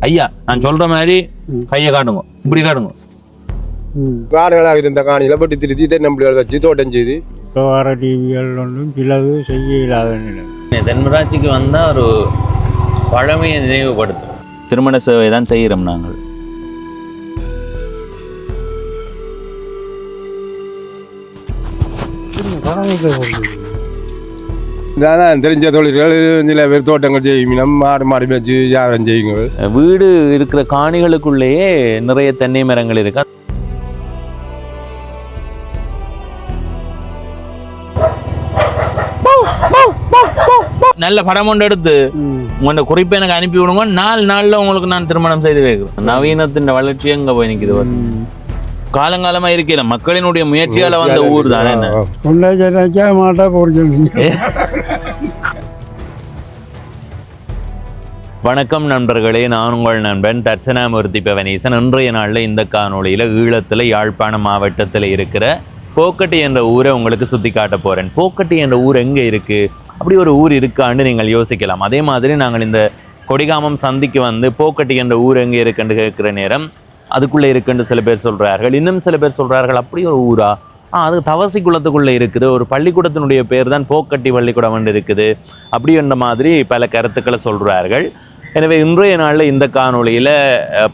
ஐயா நான் சொல்ற மாதிரி கையை காட்டுங்க, இப்படி காட்டுங்க. காடுகளாக இருந்த காணியில பட்டு திருத்தி தென்னம்பிள்ளைகள் வச்சு தோட்டம் செய்து வர டிவிகள் ஒன்றும் சிலவு செய்ய இல்லாத நிலை. தென்மராட்சிக்கு வந்தால் ஒரு பழமையை நினைவுபடுத்தும். திருமண சேவை தான் செய்கிறோம் நாங்கள். இதான் தெரிஞ்ச தொழில்கள் சில பேர் தோட்டங்கள் செய்யும், மாடு வச்சு வியாபாரம் செய்யுங்க. வீடு இருக்கிற காணிகளுக்குள்ளேயே நிறைய தென்னை மரங்கள் இருக்கு. நல்ல படம் ஒன்று எடுத்து உங்களோட குறிப்பை எனக்கு அனுப்பி விடுங்க. 4 நாள்ல உங்களுக்கு நான் திருமணம் செய்து வைக்கிறேன். நவீனத்தின் வளர்ச்சி எங்க போய் நிற்குது? காலங்காலமா இருக்கல மக்களினுடைய முயற்சியால வந்த ஊர் தானே. வணக்கம் நண்பர்களே, நான் உங்கள் நண்பன் தட்சணாமூர்த்தி பவனீசன். இன்றைய நாளில் இந்த காணொளியில் ஈழத்தில் யாழ்ப்பாணம் மாவட்டத்தில் இருக்கிற போக்கட்டி என்ற ஊரை உங்களுக்கு சுற்றி காட்ட போகிறேன். போக்கட்டி என்ற ஊர் எங்கே இருக்குது, அப்படி ஒரு ஊர் இருக்கான்னு நீங்கள் யோசிக்கலாம். அதே மாதிரி நாங்கள் இந்த கொடிகாமம் சந்திக்கு வந்து போக்கட்டி என்ற ஊர் எங்கே இருக்குன்னு கேட்குற நேரம் அதுக்குள்ளே இருக்குன்னு சில பேர் சொல்கிறார்கள். இன்னும் சில பேர் சொல்கிறார்கள் அப்படி ஒரு ஊரா, அது தவசி குளத்துக்குள்ளே இருக்குது, ஒரு பள்ளிக்கூடத்தினுடைய பேர் தான் போக்கட்டி பள்ளிக்கூடம் இருக்குது, அப்படி என்ற மாதிரி பல கருத்துக்களை சொல்கிறார்கள். எனவே இன்றைய நாளில் இந்த காணொளியில்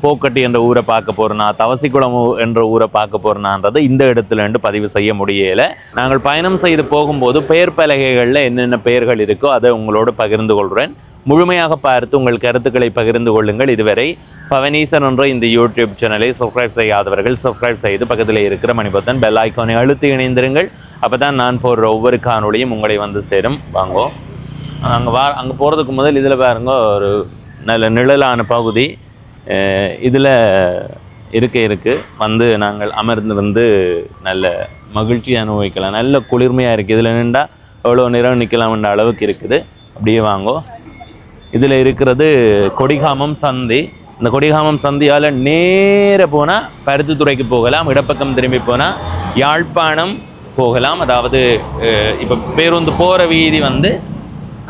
போக்கட்டி என்ற ஊரை பார்க்க போகிறேன்னா, தவசிக்குளம் என்ற ஊரை பார்க்க போகிறேனான்றதை இந்த இடத்துலேருந்து பதிவு செய்ய முடியலை. நாங்கள் பயணம் செய்து போகும்போது பெயர் பலகைகளில் என்னென்ன பெயர்கள் இருக்கோ அதை உங்களோடு பகிர்ந்து கொள்கிறேன். முழுமையாக பார்த்து உங்கள் கருத்துக்களை பகிர்ந்து கொள்ளுங்கள். இதுவரை பவனீசன் என்ற இந்த யூடியூப் சேனலை சப்ஸ்கிரைப் செய்யாதவர்கள் சப்ஸ்கிரைப் செய்து பக்கத்தில் இருக்கிற மணிபத்தன் பெல் ஐக்கானை அழுத்தி இணைந்திருங்கள். அப்போ தான் நான் போடுற ஒவ்வொரு காணொளியும் உங்களை வந்து சேரும். வாங்கோ, அங்கே போகிறதுக்கு முதல் இதில் பாருங்க, ஒரு நல்ல நிழலான பகுதி இதில் இருக்குது. வந்து நாங்கள் அமர்ந்து நல்ல மகிழ்ச்சி அனுபவிக்கலாம். நல்ல குளிர்மையாக இருக்குது. இதில் நின்றா எவ்வளோ நேரம் நிற்கலாம்ன்ற அளவுக்கு இருக்குது. அப்படியே வாங்கோ. இதில் இருக்கிறது கொடிகாமம் சந்தி. இந்த கொடிகாமம் சந்தியால் நேர போனால் பருத்தித்துறைக்கு போகலாம், இடப்பக்கம் திரும்பி போனால் யாழ்ப்பாணம் போகலாம். அதாவது இப்போ பேருந்து போகிற வீதி வந்து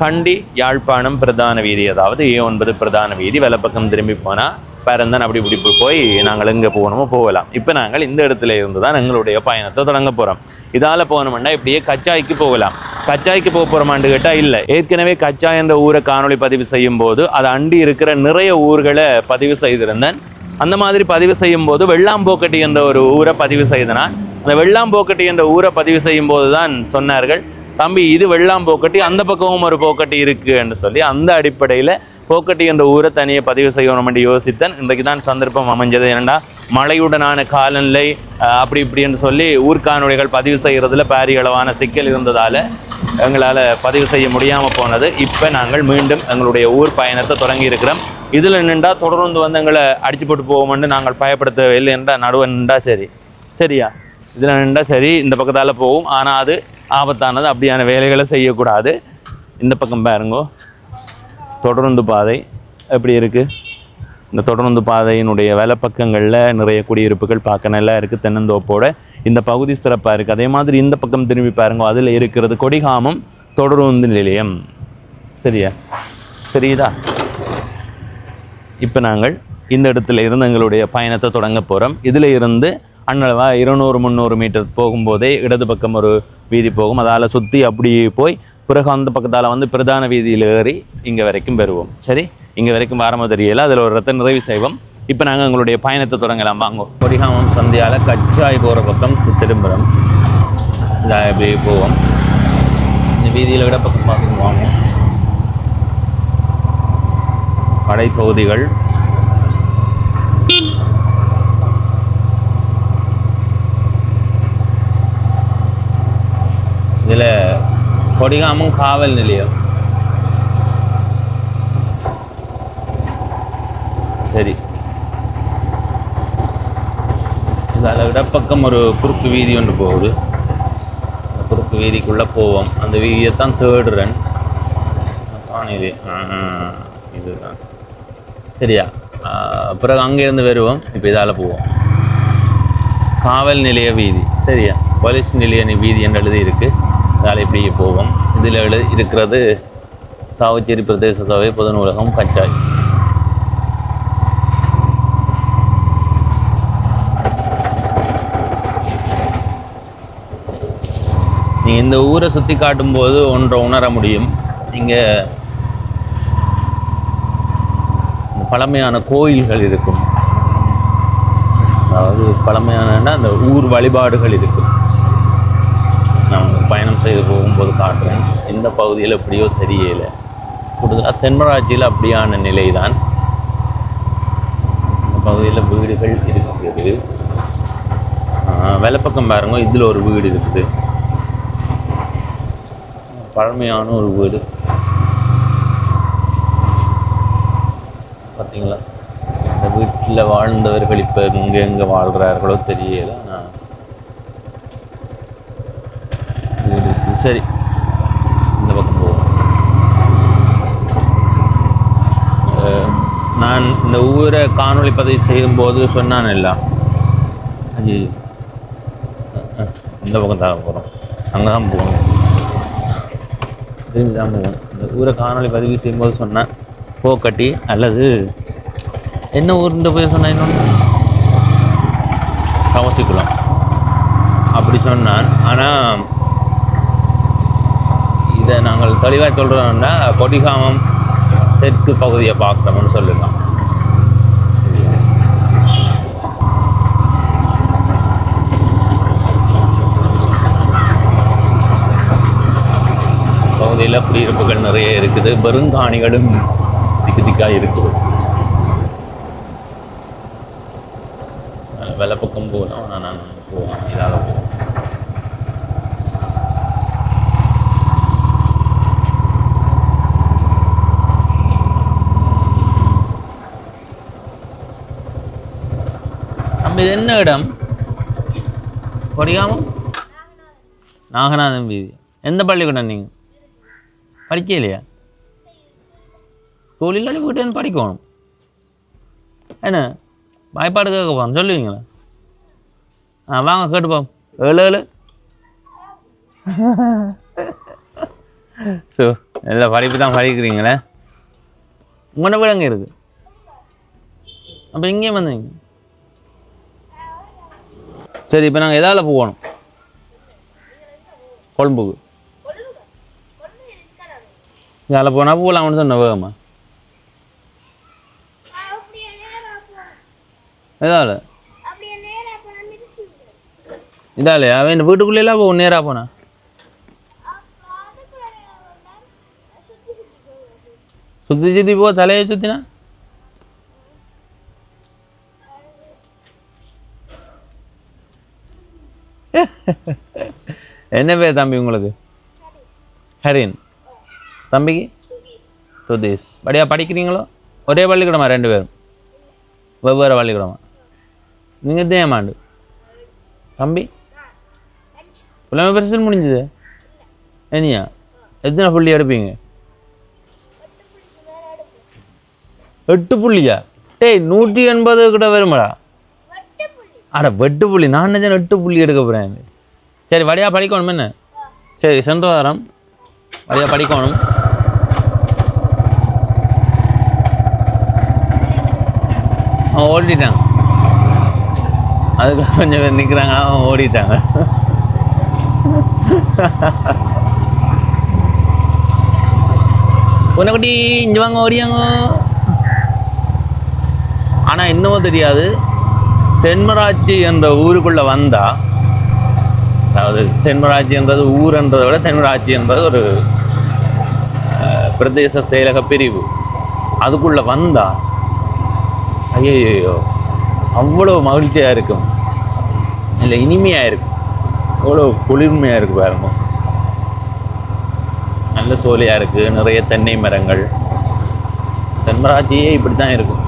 கண்டி யாழ்ப்பாணம் பிரதான வீதி, அதாவது A9 பிரதான வீதி. வெள்ளப்பக்கம் திரும்பி போனால் பரந்தன் அப்படி இப்படி போய் நாங்கள் எங்கே போகணுமோ போகலாம். இப்போ நாங்கள் இந்த இடத்துல இருந்து தான் எங்களுடைய பயணத்தை தொடங்க போகிறோம். இதால் போகணும்னா இப்படியே கச்சாய்க்கு போகலாம். கச்சாய்க்கு போக போகிறோமான்னு கேட்டால் இல்லை. ஏற்கனவே கச்சா என்ற ஊரை காணொளி பதிவு செய்யும் போது அதை அண்டி இருக்கிற நிறைய ஊர்களை பதிவு செய்திருந்தேன். அந்த மாதிரி பதிவு செய்யும் போது வெள்ளாம்போக்கட்டி என்ற ஒரு ஊரை பதிவு செய்தனால், அந்த வெள்ளாம்போக்கட்டி என்ற ஊரை பதிவு செய்யும் போது தான் சொன்னார்கள், தம்பி இது வெள்ளாம்போக்கட்டி, அந்த பக்கமும் ஒரு போக்கட்டி இருக்குன்னு சொல்லி அந்த அடிப்படையில் போக்கட்டி என்ற ஊரை தனியை பதிவு செய்யணும் என்று யோசித்தேன். இன்றைக்கு தான் சந்தர்ப்பம் அமைஞ்சது. ஏன்னா மழையுடனான காலநிலை அப்படி இப்படின்னு சொல்லி ஊர்காணொலிகள் பதிவு செய்கிறதுல பாரியளவான சிக்கல் இருந்ததால் எங்களால் பதிவு செய்ய முடியாமல் போனது. இப்போ நாங்கள் மீண்டும் எங்களுடைய ஊர் பயணத்தை தொடங்கி இருக்கிறோம். இதில் நின்றா தொடர்ந்து வந்து எங்களை அடிச்சு போட்டு போவோம்னு நாங்கள் பயப்படுத்தவில்லை என்றால் நடுவன் நின்றா சரி, சரியா இதில் நின்றா சரி, இந்த பக்கத்தால் போகும். ஆனால் அது ஆபத்தானது, அப்படியான வேலைகளை செய்யக்கூடாது. இந்த பக்கம் பாருங்கோ, தொடருந்து பாதை எப்படி இருக்குது. இந்த தொடருந்து பாதையினுடைய வலப்பக்கங்களில் நிறைய குடியிருப்புகள் பார்க்க நல்லா இருக்குது, தென்னந்தோப்போட. இந்த பகுதி சிறப்பாக இருக்குது. அதே மாதிரி இந்த பக்கம் திரும்பி பாருங்கோ, அதில் இருக்கிறது கொடிகாமம் தொடருந்து நிலையம். சரியா, சரிதா? இப்போ நாங்கள் இந்த இடத்துல இருந்து எங்களுடைய பயணத்தை தொடங்க போகிறோம். இதில் இருந்து அண்ணளவா 200-300 மீட்டர் போகும்போதே இடது பக்கம் ஒரு வீதி போகும். அதால் சுற்றி அப்படி போய் பிறகு அந்த பக்கத்தால் வந்து பிரதான வீதியில் ஏறி இங்கே வரைக்கும் வருவோம். சரி, இங்கே வரைக்கும் வாரமாக தெரியல, அதில் ஒரு ரத்த நிறைவு செய்வோம். இப்போ நாங்கள் எங்களுடைய பயணத்தை தொடங்கலாம். வாங்க. கொடிகாமம் சந்தியால் கச்சாய் போகிற பக்கம் திரும்புகிறோம். இதாக எப்படி போவோம். இந்த வீதியில் விட பக்கம் பார்த்து வாங்க. படை தொகுதிகள், இதில் கொடிகாமம் காவல் நிலையம். சரி, இதில் இடப்பக்கம் ஒரு குறுக்கு வீதி ஒன்று போகுது. அந்த குறுக்கு வீதிக்குள்ளே போவோம். அந்த வீதியைத்தான் தேடுறேன். இது இதுதான் சரியா. பிறகு அங்கேருந்து வருவோம். இப்போ இதால் போவோம். காவல் நிலைய வீதி, சரியா, போலீஸ் நிலைய வீதி என்று எழுதி இருக்குது. அதால் இப்படியே போவோம். இதில் இருக்கிறது சாவச்சேரி பிரதேச சபை பொது நூலகம் கச்சாய். நீங்கள் இந்த ஊரை சுற்றி காட்டும்போது ஒன்றை உணர முடியும். நீங்கள் பழமையான கோயில்கள் இருக்கும், அதாவது பழமையான அந்த ஊர் வழிபாடுகள் இருக்கும். நான் பயணம் செய்து போகும்போது காட்டுறேன். இந்த பகுதியில் எப்படியோ தெரியலை. கூடுதலாக தென்மராட்சியில் அப்படியான நிலை தான். இந்த பகுதியில் வீடுகள் இருக்குது. வெள்ளப்பக்கம் பாருங்க, இதில் ஒரு வீடு இருக்குது, பழமையான ஒரு வீடு. பார்த்தீங்களா, இந்த வீட்டில் வாழ்ந்தவர்கள் இப்போ எங்கே வாழ்கிறார்களோ தெரியல. நான் வீடு சரி, இந்த பக்கம் போவோம். நான் இந்த ஊரை காணொளி பதிவு செய்யும்போது சொன்னான் எல்லாம். ஐயோ, இந்த பக்கம் தான் போகிறோம், அங்கே தான் போகணும், திரும்பி தான் போகணும். இந்த ஊரை காணொளி பதிவு செய்யும்போது சொன்னேன் போக்கட்டி அல்லது என்ன ஊருன்ற போய் சொன்னேன், இன்னொன்று சமசிக்குளம் அப்படி சொன்னான். ஆனால் இதை நாங்கள் தெளிவாக சொல்கிறோம்னா கொடிகாமம் தெற்கு பகுதியை பார்க்குறோம்னு சொல்லலாம். பகுதியில் குடியிருப்புகள் நிறைய இருக்குது, பெருங்காணிகளும் திக்காக இருக்குது. வெள்ளப்பக்கம் போகணும், நான் போவேன், இதால் போவேன். நம்ம இது என்ன இடம்? கொடிகாமம் நாகநாதன் வீதி. எந்த பள்ளிக்கூடம் நீங்கள் படிக்கலையா? ஸ்கூலில் வீட்டு வந்து படிக்கணும் என்ன? வாய்ப்பாடு கேட்க போகிறோம், சொல்லுவீங்களா? வாங்க கேட்டுப்போம். 7 ஸோ எல்லா படிப்பு தான் படிக்கிறீங்களே. உங்களோட வீடு அங்கே இருக்குது, அப்போ இங்கேயும் வந்தீங்க. சரி, இப்போ நாங்கள் எதால் போகணும்? கொழம்புக்கு. இதால் போனால் போகலாம்னு சொன்ன வேகமா. எதால் இதாலையா? அவன் வீட்டுக்குள்ளேலாம் போகும் நேராக போனா. சுற்றி சுற்றி போ, தலையை சுற்றினா என்ன பேர் தம்பி உங்களுக்கு? ஹரின். தம்பிக்கு சுதீஷ். படியா படிக்கிறீங்களோ? ஒரே பள்ளிக்கூடமா? 2 பேரும் வெவ்வேறு பள்ளிக்கூடமா? நீங்கள் தேமாண்டு தம்பி புலமை பரிசு முடிஞ்சது என்னையா? எத்தனை புள்ளி எடுப்பீங்க? 8 புள்ளியா? டேய் 180 கிட்ட வருமாடா. அட 8 புள்ளி, நான் நினைச்சேன் 8 புள்ளி எடுக்க போகிறேன். சரி, வடியா படிக்கணும் என்ன? சரி, சென்ற வாரம் வடியா படிக்கணும். அவன் ஓடிட்டாங்க, அதுக்கு கொஞ்சம் பேர் நிற்கிறாங்க, அவன் ஓடிட்டாங்க. உனக்குட்டி இங்கே வாங்க, ஓடியாங்க. ஆனால் இன்னமும் தெரியாது, தென்மராட்சி என்ற ஊருக்குள்ளே வந்தால், அதாவது தென்மராட்சி என்றது ஊர்ன்றதை விட தென்மராட்சி என்பது ஒரு பிரதேச செயலக பிரிவு. அதுக்குள்ளே வந்தால் ஐயோ அவ்வளோ மகிழ்ச்சியாக இருக்கும், இல்லை இனிமையாக இருக்கும், அவ்வளோ குளிர்மையாக இருக்குது பாருங்க. நல்ல சோலையாக இருக்குது, நிறைய தென்னை மரங்கள். தென்மராட்சியே இப்படி தான் இருக்கும்.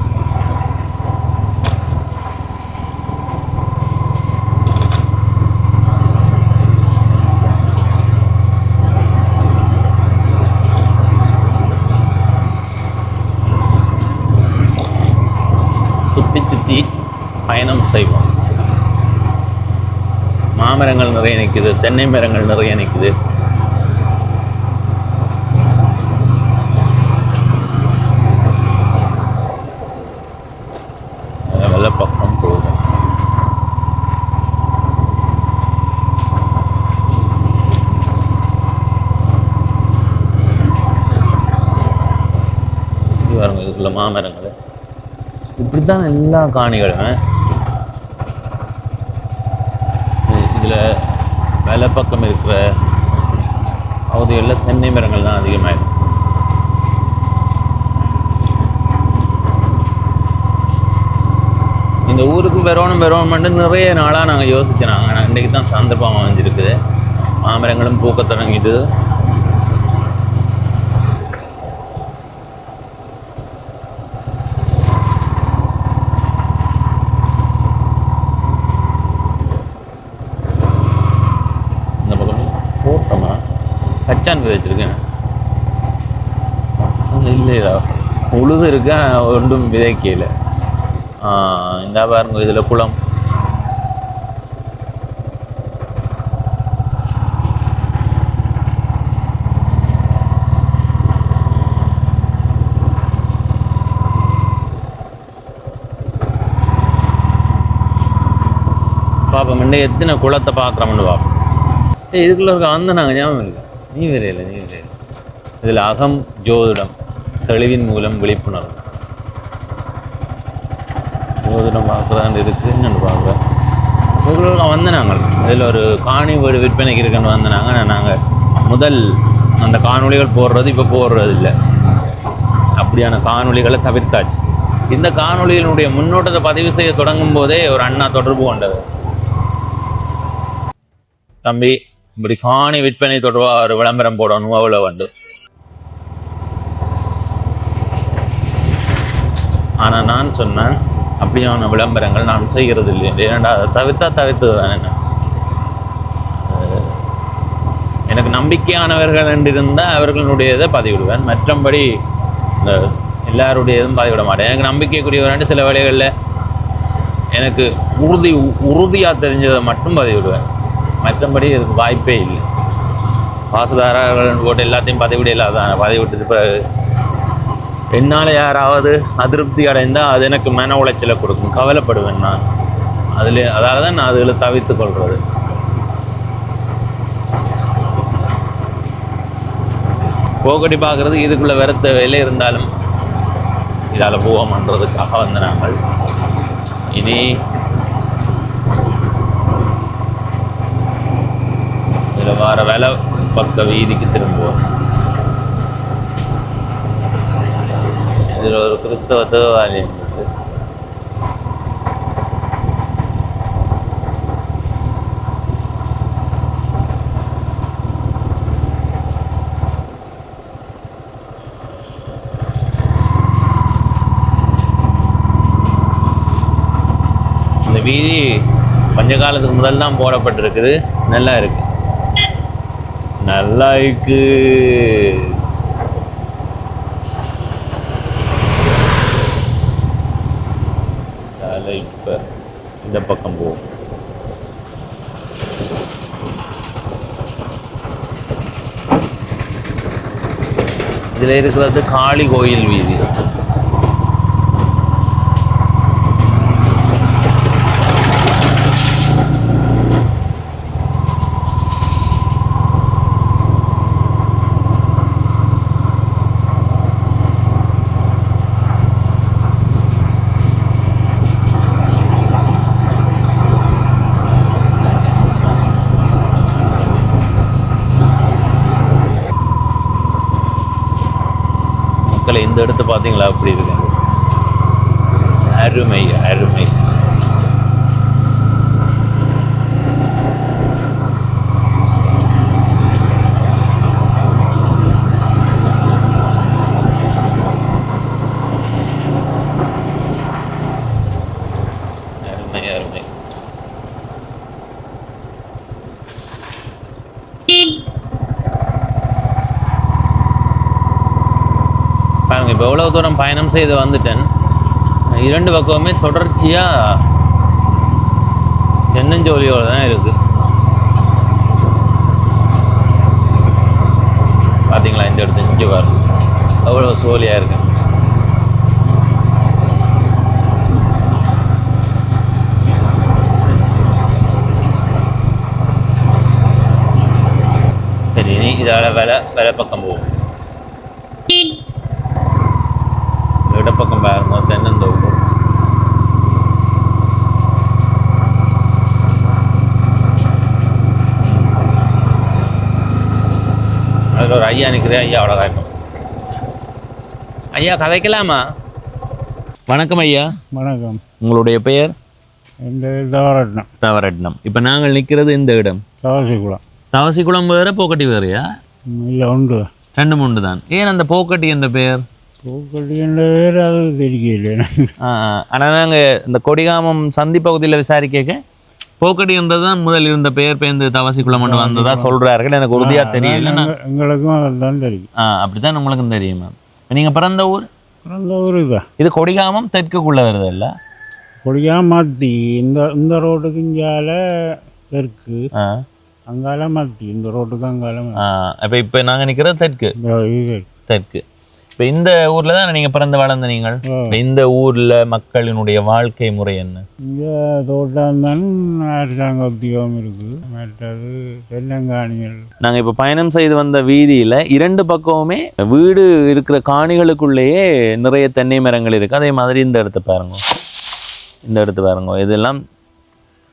சுற்றி சுற்றி பயணம் செய்வோம். மாமரங்கள் நிறைய நிற்குது, தென்னை மரங்கள் நிறைய நிற்குது. வெள்ளப்பக்கம் போகும். பாருங்க இதுக்குள்ள மாமரங்கள் இப்படித்தான் எல்லா காணிகளுமே. இதில் வலை பக்கம் இருக்கிற பகுதிகளில் தென்னை மரங்கள் தான் அதிகமாக இருக்கு. இந்த ஊருக்கு வரணும்னு நிறைய நாளாக நாங்கள் யோசிச்சுனாங்க. ஆனால் இன்றைக்கு தான் சந்தர்ப்பம் அமைஞ்சிருக்குது. மாமரங்களும் பூக்க தொடங்கிட்டு. இந்த பக்கம் போட்டோமா கச்சான் விதைச்சிருக்கேன். இல்லையா உழுது இருக்கேன், ஒன்றும் விதைக்கல. இந்த பாருங்க இதில் குளம். பார்ப்போம் இன்னும் எத்தனை குளத்தை பார்க்குறோம்னு பார்ப்போம். இதுக்குள்ள இருக்க அந்த நாங்கள் ஞாபகம் இல்லை. நீ வரையில இதில் அகம் ஜோதிடம் தெளிவின் மூலம் விழிப்புணர்வு. ஜோதிடம் பார்க்குறான்னு இருக்குது. என்னென்னு பார்க்குறேன் இதுக்குள்ள வந்து நாங்கள் இதில் ஒரு காணி வீடு விற்பனைக்கு இருக்குன்னு வந்தனாங்க. நாங்கள் முதல் அந்த காணொளிகள் போடுறது இப்போ போடுறது இல்லை. அப்படியான காணொளிகளை தவிர்த்தாச்சு. இந்த காணொளியினுடைய முன்னோட்டத்தை பதிவு செய்ய தொடங்கும் போதே ஒரு அண்ணா தொடர்பு கொண்டது. தம்பி இப்படி காணி விற்பனை தொடர்பாக ஒரு விளம்பரம் போடணும், அவ்வளோ வந்து. ஆனால் நான் சொன்னேன் அப்படியான விளம்பரங்கள் நான் செய்கிறது இல்லை. ஏன்னா அதை தவிர்த்தது தான். எனக்கு நம்பிக்கையானவர்கள் என்று இருந்தால் அவர்களுடையதை பதிவிடுவேன். மற்றபடி இந்த எல்லாருடையதும் பதிவிட மாட்டேன். எனக்கு நம்பிக்கைக்குரியவராண்டு சில வேளைகளில் எனக்கு உறுதியாக தெரிஞ்சதை மட்டும் பதிவிடுவேன். மற்றபடி இதுக்கு வாய்ப்பே இல்லை. பாசுதாரர்கள் போட்டு எல்லாத்தையும் பதிவிட இல்லாதான். பதிவிட்டு பிறகு என்னால் யாராவது அதிருப்தி அடைந்தால் அது எனக்கு மன உளைச்சலை கொடுக்கும், கவலைப்படுவேன் நான் அதில். அதால் தான் நான் அதில் தவிர்த்து கொள்வது. போக்கடி பார்க்குறது இதுக்குள்ளே வேற தேவையில்லை. இருந்தாலும் இதால் போவோம்ன்றதுக்காக வந்து நாங்கள் இனி இதில் வர வேலை பக்க வீதிக்கு திரும்புவோம். இதில் ஒரு கிறிஸ்தவ தேவாலயம் இருக்கு. இந்த வீதி கொஞ்ச காலத்துக்கு முதல் தான் போடப்பட்டிருக்குது. நல்லா இருக்கு, நல்லா இருக்கு. இப்போ இந்த பக்கம் போகும். இதில் இருக்கிறது காளி கோயில் வீதி. இந்த இடத்து பார்த்தீங்களா அப்படி இருக்கு. அருமை அருமை. அருமை அருமை. பாருங்க இப்போ எவ்வளோ தூரம் பயணம் செய்து வந்துட்டேன். இரண்டு பக்கமுமே தொடர்ச்சியாக தென்னஞ்சோலியோடு தான் இருக்குது. பார்த்தீங்களா இந்த இடத்து இங்கே பாருங்க அவ்வளோ சோலியாக இருக்கு. சரி, இனி இதால் வேலை பக்கம் போகும். இடப்பக்கம் பாருங்க தென்னந்தோப்பு. அதில் ஒரு ஐயா நிற்கிறேன். ஐயா அவ்வளோ காய்க்கும். ஐயா கதைக்கலாமா? வணக்கம் ஐயா. வணக்கம். உங்களுடைய பெயர்? இந்த தவரட்னம். தவரட்னம். இப்போ நாங்கள் நிற்கிறது இந்த இடம் தவசிக்குளம். தவசிக்குளம் வேறு போக்கட்டி வேறையா? இல்லை உண்டு. 2-3 தான். ஏன் அந்த போக்கட்டி என்ற பெயர்? பூக்கட்டி என்ற பேர் அது தெரியல. ஆனால் நாங்கள் இந்த கொடிகாமம் சந்தி பகுதியில் விசாரிக்க போக்கடின்றது தான் முதல் இருந்த பெயர் பேருந்து தவசிக்குளம் ஒன்று வந்ததா சொல்கிறார்கள். எனக்கு உறுதியாக தெரியல. எங்களுக்கும் அதுதான் தெரியும். அப்படித்தான் உங்களுக்கும் தெரியுமா? நீங்கள் பிறந்த ஊர்? பிறந்த ஊர் இதுதான். இது கொடிகாமம் தெற்குக்குள்ளே வருது இல்லை? கொடிகாமம் மத்தி இந்த இந்த ரோட்டுக்கு இங்கால தெற்கு, அங்கால மத்தி, இந்த ரோட்டுக்கு அங்கால. இப்போ நாங்கள் நிற்கிறது தெற்கு. தெற்கு. இப்போ இந்த ஊரில் தான் நீங்கள் பிறந்து வளர்ந்த நீங்கள். இந்த ஊரில் மக்களினுடைய வாழ்க்கை முறை என்ன? இங்கே தோட்டம் தான், அரசாங்க உத்தியோகம் இருக்குது, மற்றது தென்னங்காணிகள். நாங்கள் இப்போ பயணம் செய்து வந்த வீதியில் 2 பக்கமுமே வீடு இருக்கிற காணிகளுக்குள்ளேயே நிறைய தென்னை மரங்கள் இருக்குது. அதே மாதிரி இந்த இடத்த பாருங்க, இந்த இடத்த பாருங்க, இதெல்லாம்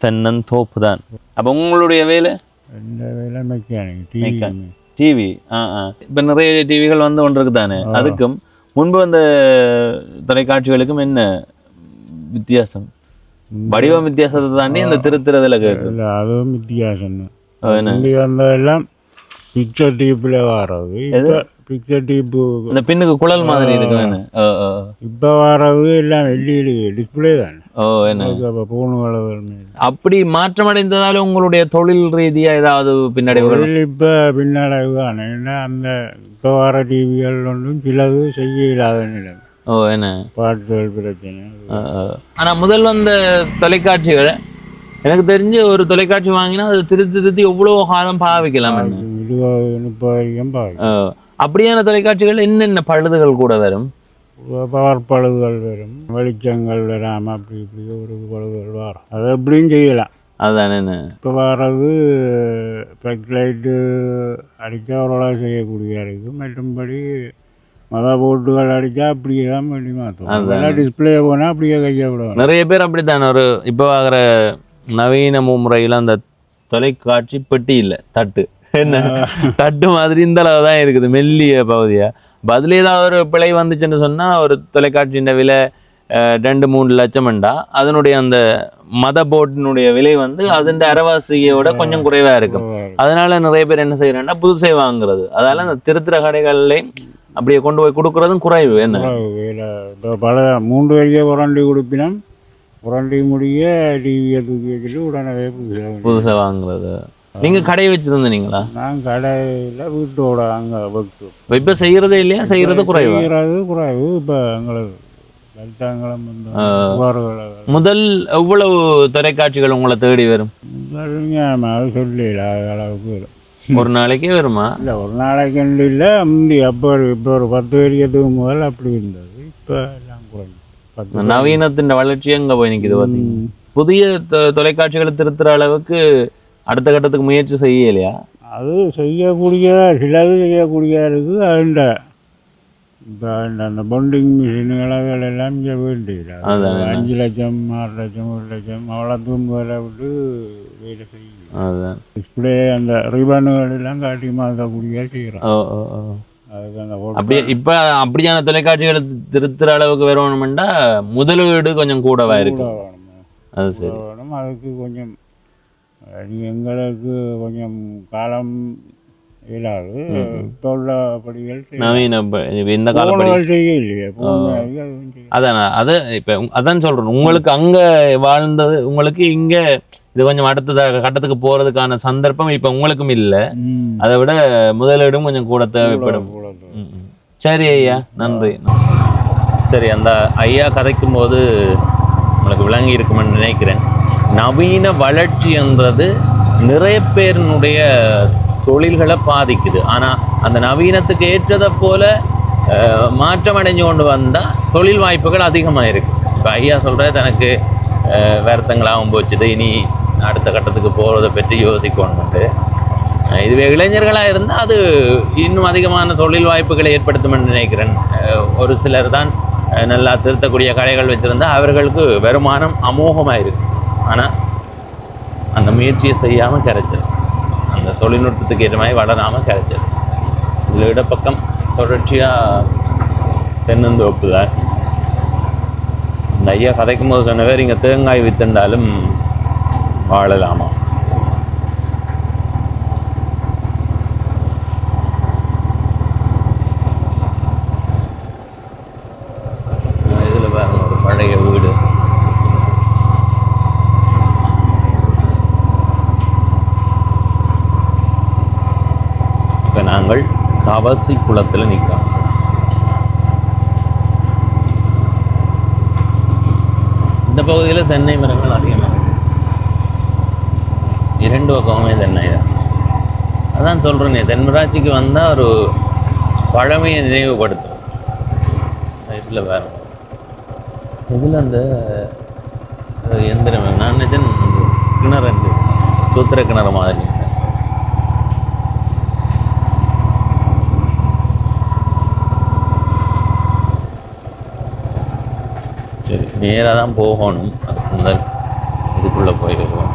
தென்னந்தோப்பு தான். அப்போ உங்களுடைய வேலை? இந்த வேலை மெக்கானிக், டிவி. இப்போ நிறைய டிவிகள் வந்து ஒன்று இருக்கு தானே, அதுக்கும் முன்பு அந்த தொலைக்காட்சிகளுக்கும் என்ன வித்தியாசம்? வடிவம் வித்தியாசத்தை தாண்டி அந்த திருத்துறதுல இல்லை, அதுவும் வித்தியாசம் தான். வந்ததெல்லாம் பிக்சர் டீப்பில் வர்றது, பிக்சர் டீப்பு இந்த பின்னுக்கு குழல் மாதிரி இருக்கு. இப்போ வர்றது எல்லாம் எல்இடி டிஸ்பிளே தானே. என்ன போனுகள் அப்படி மாற்றமடைந்ததால உங்களுடைய தொழில் ரீதியா ஏதாவது பின்னடைவுகள்? இப்போ பின்னடைவு தானே. ஏன்னா அந்த இப்போ வர டிவிகள் ஒன்றும் சிலது செய்ய இல்லாத நிலை. என்ன பாட்டுகள் பிரச்சனை. ஆனா முதல் வந்த தொலைக்காட்சிகள் எனக்கு தெரிஞ்சு ஒரு தொலைக்காட்சி வாங்கினா அது திருத்தி எவ்வளோ காலம் பாவிக்கலாம். 20-30 வரைக்கும் பாவிக்கலாம். அப்படியான தொலைக்காட்சிகள் என்னென்ன பழுதுகள் கூட வரும்? பவர் பழுதுகள் வரும், வெளிச்சங்கள் வராமல் அப்படி இப்படி ஒரு பழுதுகள் வரும். அதை எப்படியும் செய்யலாம். அதுதானே இப்போ வர்றது பெக் லைட்டு அடித்தா ஓரளவு செய்யக்கூடிய இருக்குது. மற்றும்படி போட்டுகள் அடித்தா அப்படியே தான் பண்ணி மாற்றும். அதெல்லாம் டிஸ்பிளே போனால் அப்படியே கையை விடுவோம். நிறைய பேர் அப்படித்தானே. ஒரு இப்போ ஆகிற நவீன முறையில் அந்த தொலைக்காட்சி பெட்டி இல்லை, தட்டு. என்ன தட்டு மாதிரி இந்த அளவு தான் இருக்குது, மெல்லிய பகுதியா. பதில் ஏதாவது ஒரு பிழை வந்துச்சுன்னு சொன்னால் ஒரு தொலைக்காட்சியின் விலை 2-3 லட்சம்ண்டா அதனுடைய அந்த போர்டினுடைய விலை வந்து அதன் அரைவாசியோட கொஞ்சம் குறைவாக இருக்கும். அதனால நிறைய பேர் என்ன செய்யறாங்கன்னா புதுசை வாங்குறது. அதனால அந்த திருத்திர கடைகள்லையும் அப்படியே கொண்டு போய் கொடுக்குறதும் குறைவு. என்ன பல 3 வரையே உரண்டி கொடுப்பினோம், உரண்டி முடிய டிவியை தூக்கி வச்சுட்டு உடனே புதுசாக வாங்குறது. நீங்க கடை வச்சிருந்தீங்களா? நான் கடையில் வீட்டோட அங்கே வைக்கும். இப்போ செய்யறதே இல்லையா? செய்யறது குறைவு. இப்போ எங்களுக்கு முதல் எவ்வளவு தொலைக்காட்சிகள் உங்களை தேடி வரும்? அது சொல்லல அளவுக்கு வரும். ஒரு நாளைக்கே வருமா? இல்லை, ஒரு நாளைக்கு இல்லை. முந்தி அப்போ இப்போ ஒரு 10 வரைக்கும் முதல் அப்படி இருந்தது. இப்போ எல்லாம் குறைஞ்சி நவீனத்தின் வளர்ச்சி எங்கே போய் நிற்குது பார்த்தீங்கன்னா. புதிய தொலைக்காட்சிகளை திருத்துற அளவுக்கு அடுத்த கட்டத்துக்கு முயற்சி செய்யலையா? அது செய்யக்கூடிய சிலது செய்யக்கூடிய இருக்குது. அதுண்ட இப்போ அந்த பொண்டிங் மிஷின்கள் எல்லாம் இங்கே வேண்டியது. 5 லட்சம் 6 லட்சம் 1 லட்சம் அவ்வளோத்துக்கும் வேலை விட்டு வேலை செய்யும். அதுதான் டிஸ்பிளே அந்த ரிபனுகள் எல்லாம் காட்டி மாற்றக்கூடிய செய்கிறோம். அதுக்கு அந்த அப்படியே இப்போ அப்படியான தொலைக்காட்சிகளை திருத்துற அளவுக்கு வரணும்னா முதலீடு கொஞ்சம் கூடவா இருக்கு. அது சரி. அதுக்கு கொஞ்சம் எங்களுக்கு கொஞ்சம் காலம் இயலாது. இப்போ உள்ளபடிகள் நவீன இந்த காலப்படி செய்ய இல்லையா? அதான் அது இப்போ அதான் சொல்கிறேன். உங்களுக்கு அங்கே வாழ்ந்தது உங்களுக்கு இங்கே இது கொஞ்சம் அடுத்த கட்டத்துக்கு போகிறதுக்கான சந்தர்ப்பம் இப்போ உங்களுக்கும் இல்லை. அதை விட முதலீடும் கொஞ்சம் கூட தேவைப்படும். சரி ஐயா, நன்றி. சரி, அந்த ஐயா கதைக்கும் போது உங்களுக்கு விளங்கி இருக்குமென்னு நினைக்கிறேன். நவீன வளர்ச்சி என்றது நிறைய பேரினுடைய தொழில்களை பாதிக்குது. ஆனால் அந்த நவீனத்துக்கு ஏற்றதை போல மாற்றம் அடைஞ்சு கொண்டு வந்தால் தொழில் வாய்ப்புகள் அதிகமாக இருக்குது. இப்போ ஐயா சொல்கிற தனக்கு வருத்தங்களாகவும் போச்சுது, இனி அடுத்த கட்டத்துக்கு போகிறத பற்றி யோசிக்கணும்ட்டு. இதுவே இளைஞர்களாக இருந்தால் அது இன்னும் அதிகமான தொழில் வாய்ப்புகளை ஏற்படுத்தும்னு நினைக்கிறேன். ஒரு சிலர் தான் நல்லா திருத்தக்கூடிய கடைகள் வச்சுருந்தா அவர்களுக்கு வருமானம் அமோகமாக இருக்குது. ஆனால் அந்த முயற்சியை செய்யாமல் கரைச்சல், அந்த தொழில்நுட்பத்துக்கு ஏற்ற மாதிரி வளராமல் கரைச்சல். இதில் இடப்பக்கம் தொடர்ச்சியாக தென்னந்தோப்பு தான். இந்த ஐயா கதைக்கும் போது சொன்னவர் இங்கே தேங்காய் வித்துண்டாலும் வாழலாமா. இதில் பாருங்க ஒரு பழைய வீடு. இப்போ நாங்கள் தவசி குளத்தில் நிற்கிறோம். இந்த பகுதியில் தென்னை மரங்கள் அதிகமாக இருக்குது. 2 பக்கமுமே தென்னை தான். அதான் சொல்கிறேனே, தென்மராட்சிக்கு வந்தால் ஒரு பழமையை நினைவுபடுத்தும். இதில் வேறு இதில் அந்த எந்திரம் நான் நினைச்சேன் கிணறு சூத்திர கிணறு மாதிரி. சரி, நேராக தான் போகணும். அதுக்கு முதல் இதுக்குள்ளே போய் வருவோம்.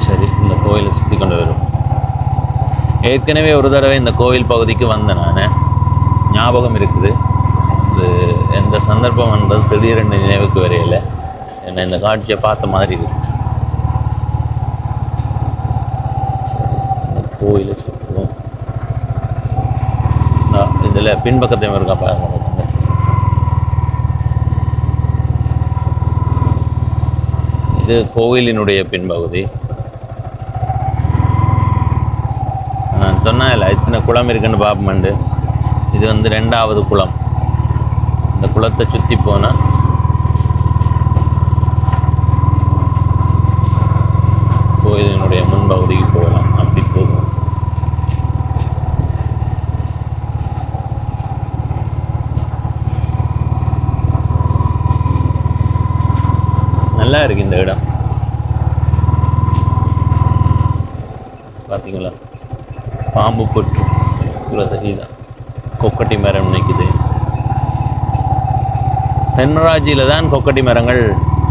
சரி, இந்த கோயிலை சுற்றி கொண்டு வருவோம். ஏற்கனவே ஒரு தடவை இந்த கோயில் பகுதிக்கு வந்தேன் நான், ஞாபகம் இருக்குது. இது எந்த சந்தர்ப்பம்ன்றது திடீரென்று நினைவுக்கு வரையில. என்னை இந்த காட்சியை பார்த்த மாதிரி இருக்குது. கோயிலை சுற்றுவோம். இதில் பின்பக்கத்தையும் இருக்கா பாருங்க. இது கோவிலினுடைய பின்பகுதி. நான் சொன்னேன் இல்லை இத்தனை குளம் இருக்குன்னு பார்ப்போம்ண்டு. இது வந்து 2வது குளம். இந்த குளத்தை சுற்றி போனால் கோயிலினுடைய முன்பகுதிக்கு போகலாம். அப்படி போகும். நல்லா இருக்கு இந்த இடம். பார்த்தீங்களா, பாம்பு பொற்று தான். கொக்கட்டி மரம் நிற்குது. தென்மராட்சியில் தான் கொக்கட்டி மரங்கள்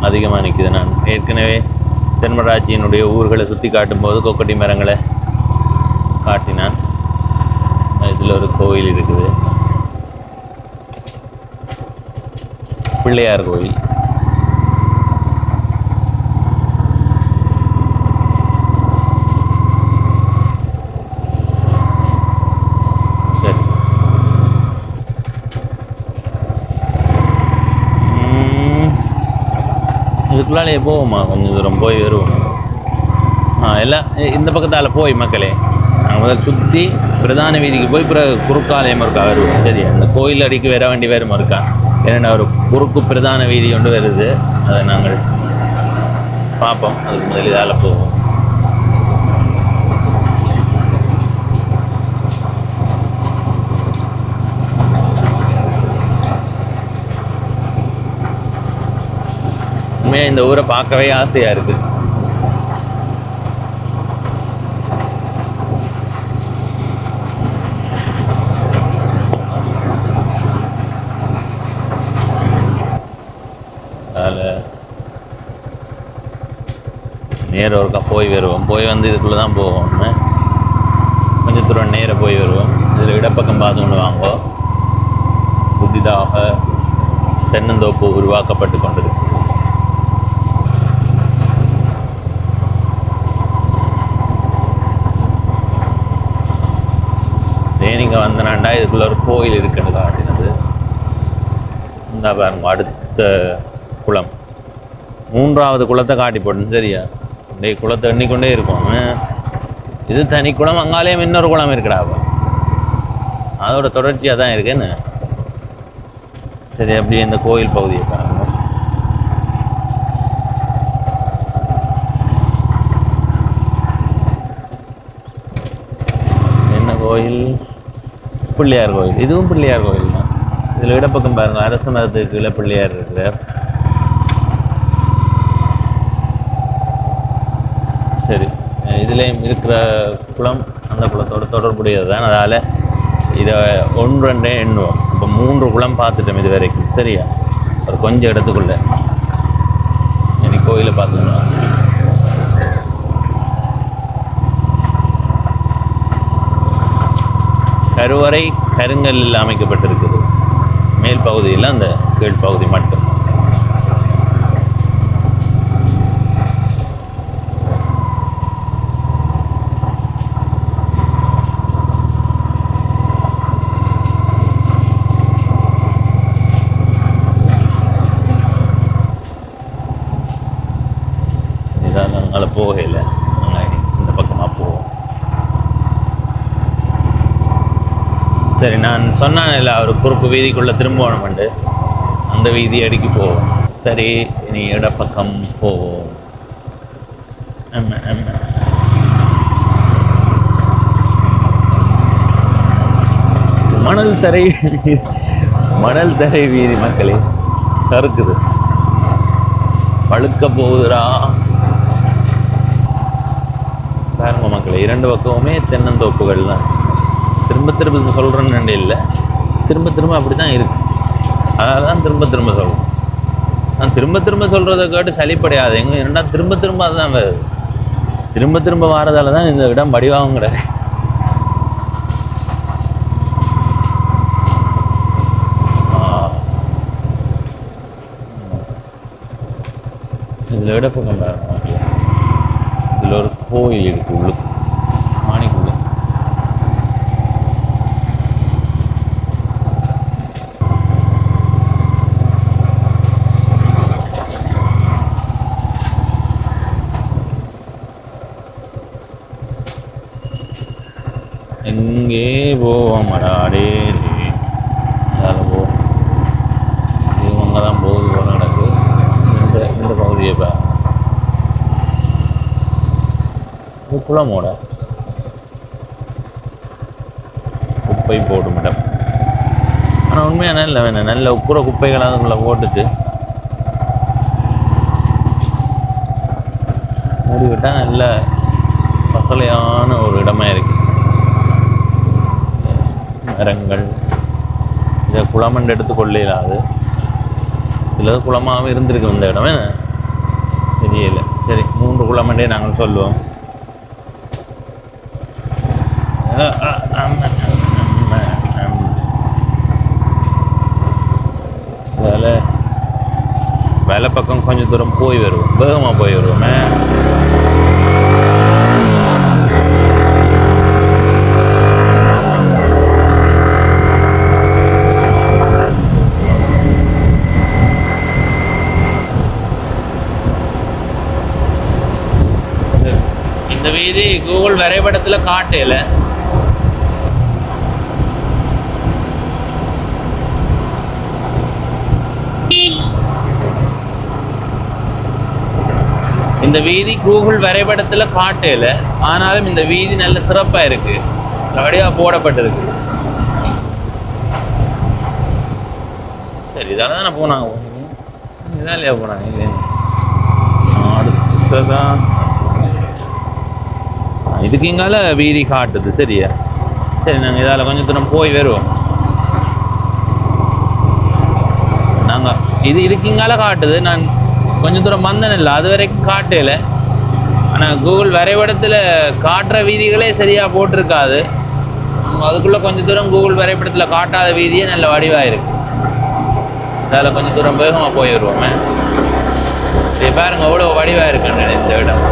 அதிகமாக நிற்குது. நான் ஏற்கனவே தென்மராட்சியினுடைய ஊர்களை சுற்றி காட்டும்போது கொக்கட்டி மரங்களை காட்டினான். இதில் ஒரு கோயில் இருக்குது, பிள்ளையார் கோயில். சரி, இதுக்குள்ளாலே போவோமா? கொஞ்சம் தூரம் போய் வருவோம். எல்லாம் இந்த பக்கத்தால் போய் மக்களே நாங்கள் முதல் சுற்றி பிரதான வீதிக்கு போய் பிறகு குறுக்காலயம் இருக்கா வருவோம். சரியா, இந்த கோயில் அடிக்கு வர வேண்டி வேறுமா இருக்கா? ஏன்னா ஒரு குறுக்கு பிரதான வீதி கொண்டு வருது, அதை நாங்கள் பார்ப்போம். அதுக்கு முதல் இதால் போவோம். உண்மையாக இந்த ஊரை பார்க்கவே ஆசையாக இருக்குது. அதில் நேரம் ஒருக்கா போய் வருவோம். போய் வந்து இதுக்குள்ளே தான் போவோம். கொஞ்சம் தூரம் நேராக போய் வருவோம். இதில் இடப்பக்கம் பார்த்து கொண்டு வாங்கோ. புதிதாக தென்னந்தோப்பு உருவாக்கப்பட்டு கொண்டிருக்கு. நீங்கள் வந்தனாண்டா இதுக்குள்ள ஒரு கோயில் இருக்குன்னு காட்டினது. இந்த பாருங்க அடுத்த குளம், 3வது குளத்தை காட்டி போட்டு. சரியா, இந்த குளத்தை எண்ணிக்கொண்டே இருக்கும். இது தனி குளம், அங்காலேயும் இன்னொரு குளம் இருக்குடா. அதோட தொடர்ச்சியாக தான் இருக்குன்னு. சரி, அப்படியே இந்த கோயில் பகுதியை பாருங்க. என்ன கோயில்? பிள்ளையார் கோயில். இதுவும் பிள்ளையார் கோயில் தான். இதில் இடப்பக்கம் பாருங்க, அரச மரத்துக்கு கீழே பிள்ளையார் இருக்கிறார். சரி, இதுலேயும் இருக்கிற குளம் அந்த குளத்தோட தொடர்புடையது தான். அதால் இதை 1 2 எண்ணுவோம். இப்போ 3 குளம் பார்த்துட்டோம் இது வரைக்கும். சரியா, ஒரு கொஞ்சம் இடத்துக்குள்ள இனி கோயிலை பார்த்துக்கணும். கருவறை கருங்கல்லில் அமைக்கப்பட்டிருக்குது. மேல் பகுதியில் அந்த கீழ் பகுதி மட்டும். இதான் அங்கே போகல, இந்த பக்கமாக போவோம். சரி, நான் சொன்னேன் இல்லை அவர் குறுக்கு வீதிக்குள்ளே திரும்பணுமெண்டு, அந்த வீதி அடிக்கி போவோம். சரி, இனி இடப்பக்கம் போவோம். மணல் தரை மணல் தரை வீதி மக்களே சறுக்குது, பழுக்க போகுதுடா. பாருங்க மக்களே, 2 பக்கமுமே தென்னந்தோப்புகள் தான். திரும்ப திரும்ப சொல்கிறேன்னு இல்லை, திரும்ப திரும்ப அப்படி தான் இருக்குது. அதனால தான் திரும்ப திரும்ப சொல்கிறேன். நான் திரும்ப திரும்ப சொல்கிறத கேட்டு சளிப்படையாது. எங்கே என்னடா திரும்ப திரும்ப அதுதான் வருது. திரும்ப திரும்ப வாரதால தான் இந்த இடம் வடிவாகும் கிடையாது. இதில் இடப்பக்கம் பாருங்க, இதில் ஒரு கோயில் இருக்குது உள்ளுக்கு, மாணிக்குள்ள. எங்கே போவோம் மடாடே, அதில் போவோம். இவங்க தான் போகுது போல நடக்கு. இந்த பகுதியை குளமோட குப்பை போடும் இடம். ஆனால் உண்மையாக நல்ல வேணும், நல்ல உப்புற குப்பைகளை அதுக்குள்ளே போட்டுட்டு மூடிவிட்டால் நல்ல பசலையான ஒரு இடமா இருக்கு. மரங்கள், இதை குளமண்டு எடுத்து கொள்ளையிலாது. இதில் குளமாகவும் இருந்திருக்கு இந்த இடமே தெரியல. சரி, 3 குளமண்டே நாங்கள் சொல்லுவோம். அதில் வேலை பக்கம் கொஞ்சம் தூரம் போய் வருவோம், வேகமாக போய் வருவோமே. இந்த வீதி கூகுள் வரைபடத்தில் காட்டல. இந்த வீதி கூகுள் வரைபடத்தில் காட்டல, ஆனாலும் இந்த வீதி நல்ல சிறப்பாக இருக்கு, வடிவா போடப்பட்டிருக்கு. சரி, இதால தானே போனாங்க, இதாலையா போனாங்க. இல்லை, அடுத்ததான் இதுக்கு இங்கால வீதி காட்டுது. சரியா, சரி, நாங்கள் இதால் கொஞ்சம் தூரம் போய் வருவோம். நாங்கள் இதுக்கு இங்கால காட்டுது, நான் கொஞ்சம் தூரம் வந்தேன் இல்லை, அது வரைக்கும் காட்டல. ஆனால் கூகுள் வரைபடத்தில் காட்டுற வீதிகளே சரியாக போட்டிருக்காது. அதுக்குள்ளே கொஞ்சம் தூரம் கூகுள் வரைபடத்தில் காட்டாத வீதியே நல்ல வடிவாக இருக்குது. அதில் கொஞ்சம் தூரம் வேகமாக போய் வருவோமே. சரி, பாருங்க எவ்வளோ வடிவாக இருக்குன்னு இந்த இடம்.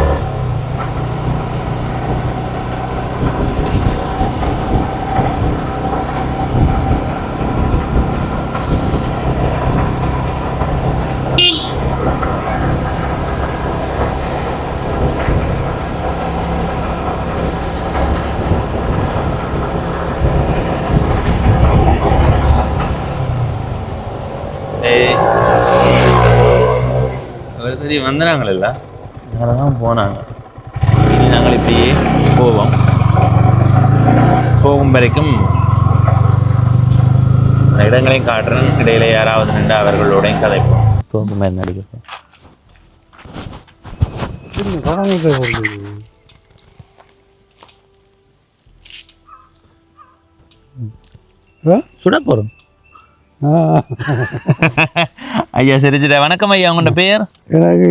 சரி, வந்துடுறாங்கள, அதெல்லாம் போனாங்க. இனி நாங்கள் இப்படியே போவோம். போகும் வரைக்கும் இடங்களையும் காட்டுறேன், இடையில யாராவது நின்று அவர்களோடையும் கதைப்போம். போகும் மாதிரி நடிக்கிறோம். சுட போறோம். ஐயா சிரிச்சிட்ட. வணக்கம் ஐயா, உங்களோட பேர்? எனக்கு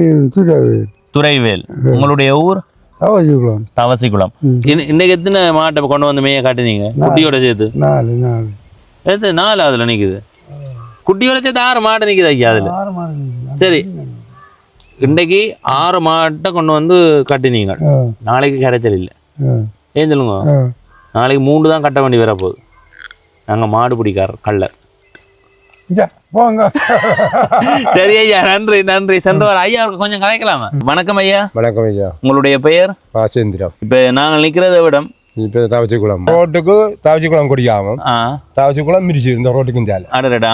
துரைவேல். உங்களுடைய ஊர்? தவசிக்குளம். தவசிக்குளம். இன்னைக்கு எத்தனை மாட்டை கொண்டு வந்து மேய காட்டுனீங்க குட்டியோட சேர்த்து? 4 எது 4 அதுல நிக்குது? குட்டியோட சேர்த்து 6 மாட்டை நிக்குது ஐயா அதுல. சரி, இன்னைக்கு 6 மாட்டை கொண்டு வந்து கட்டினீங்க. நாளைக்கு கரைச்சல் இல்லை. ஏன் சொல்லுங்க, நாளைக்கு 3 தான் கட்ட வேண்டி வர போகுது. நாங்கள் மாடு பிடிக்கார் கள்ளர். போங்க. சரி ஐயா, நன்றி நன்றி. சென்றவர் ஐயா கொஞ்சம் கதைக்கலாமா? வணக்கம் ஐயா. வணக்கம் ஐயா. உங்களுடைய பெயர்? பாசேந்திரம். இப்போ நாங்கள் நிற்கிறத விடம் இப்போ தவச்சிக்குளம் ரோட்டுக்கு தவச்சிக்குளம் குடிக்காம தவச்சிக்குளம் மிரிச்சு இந்த ரோட்டுக்கும் சாலை. அடடா.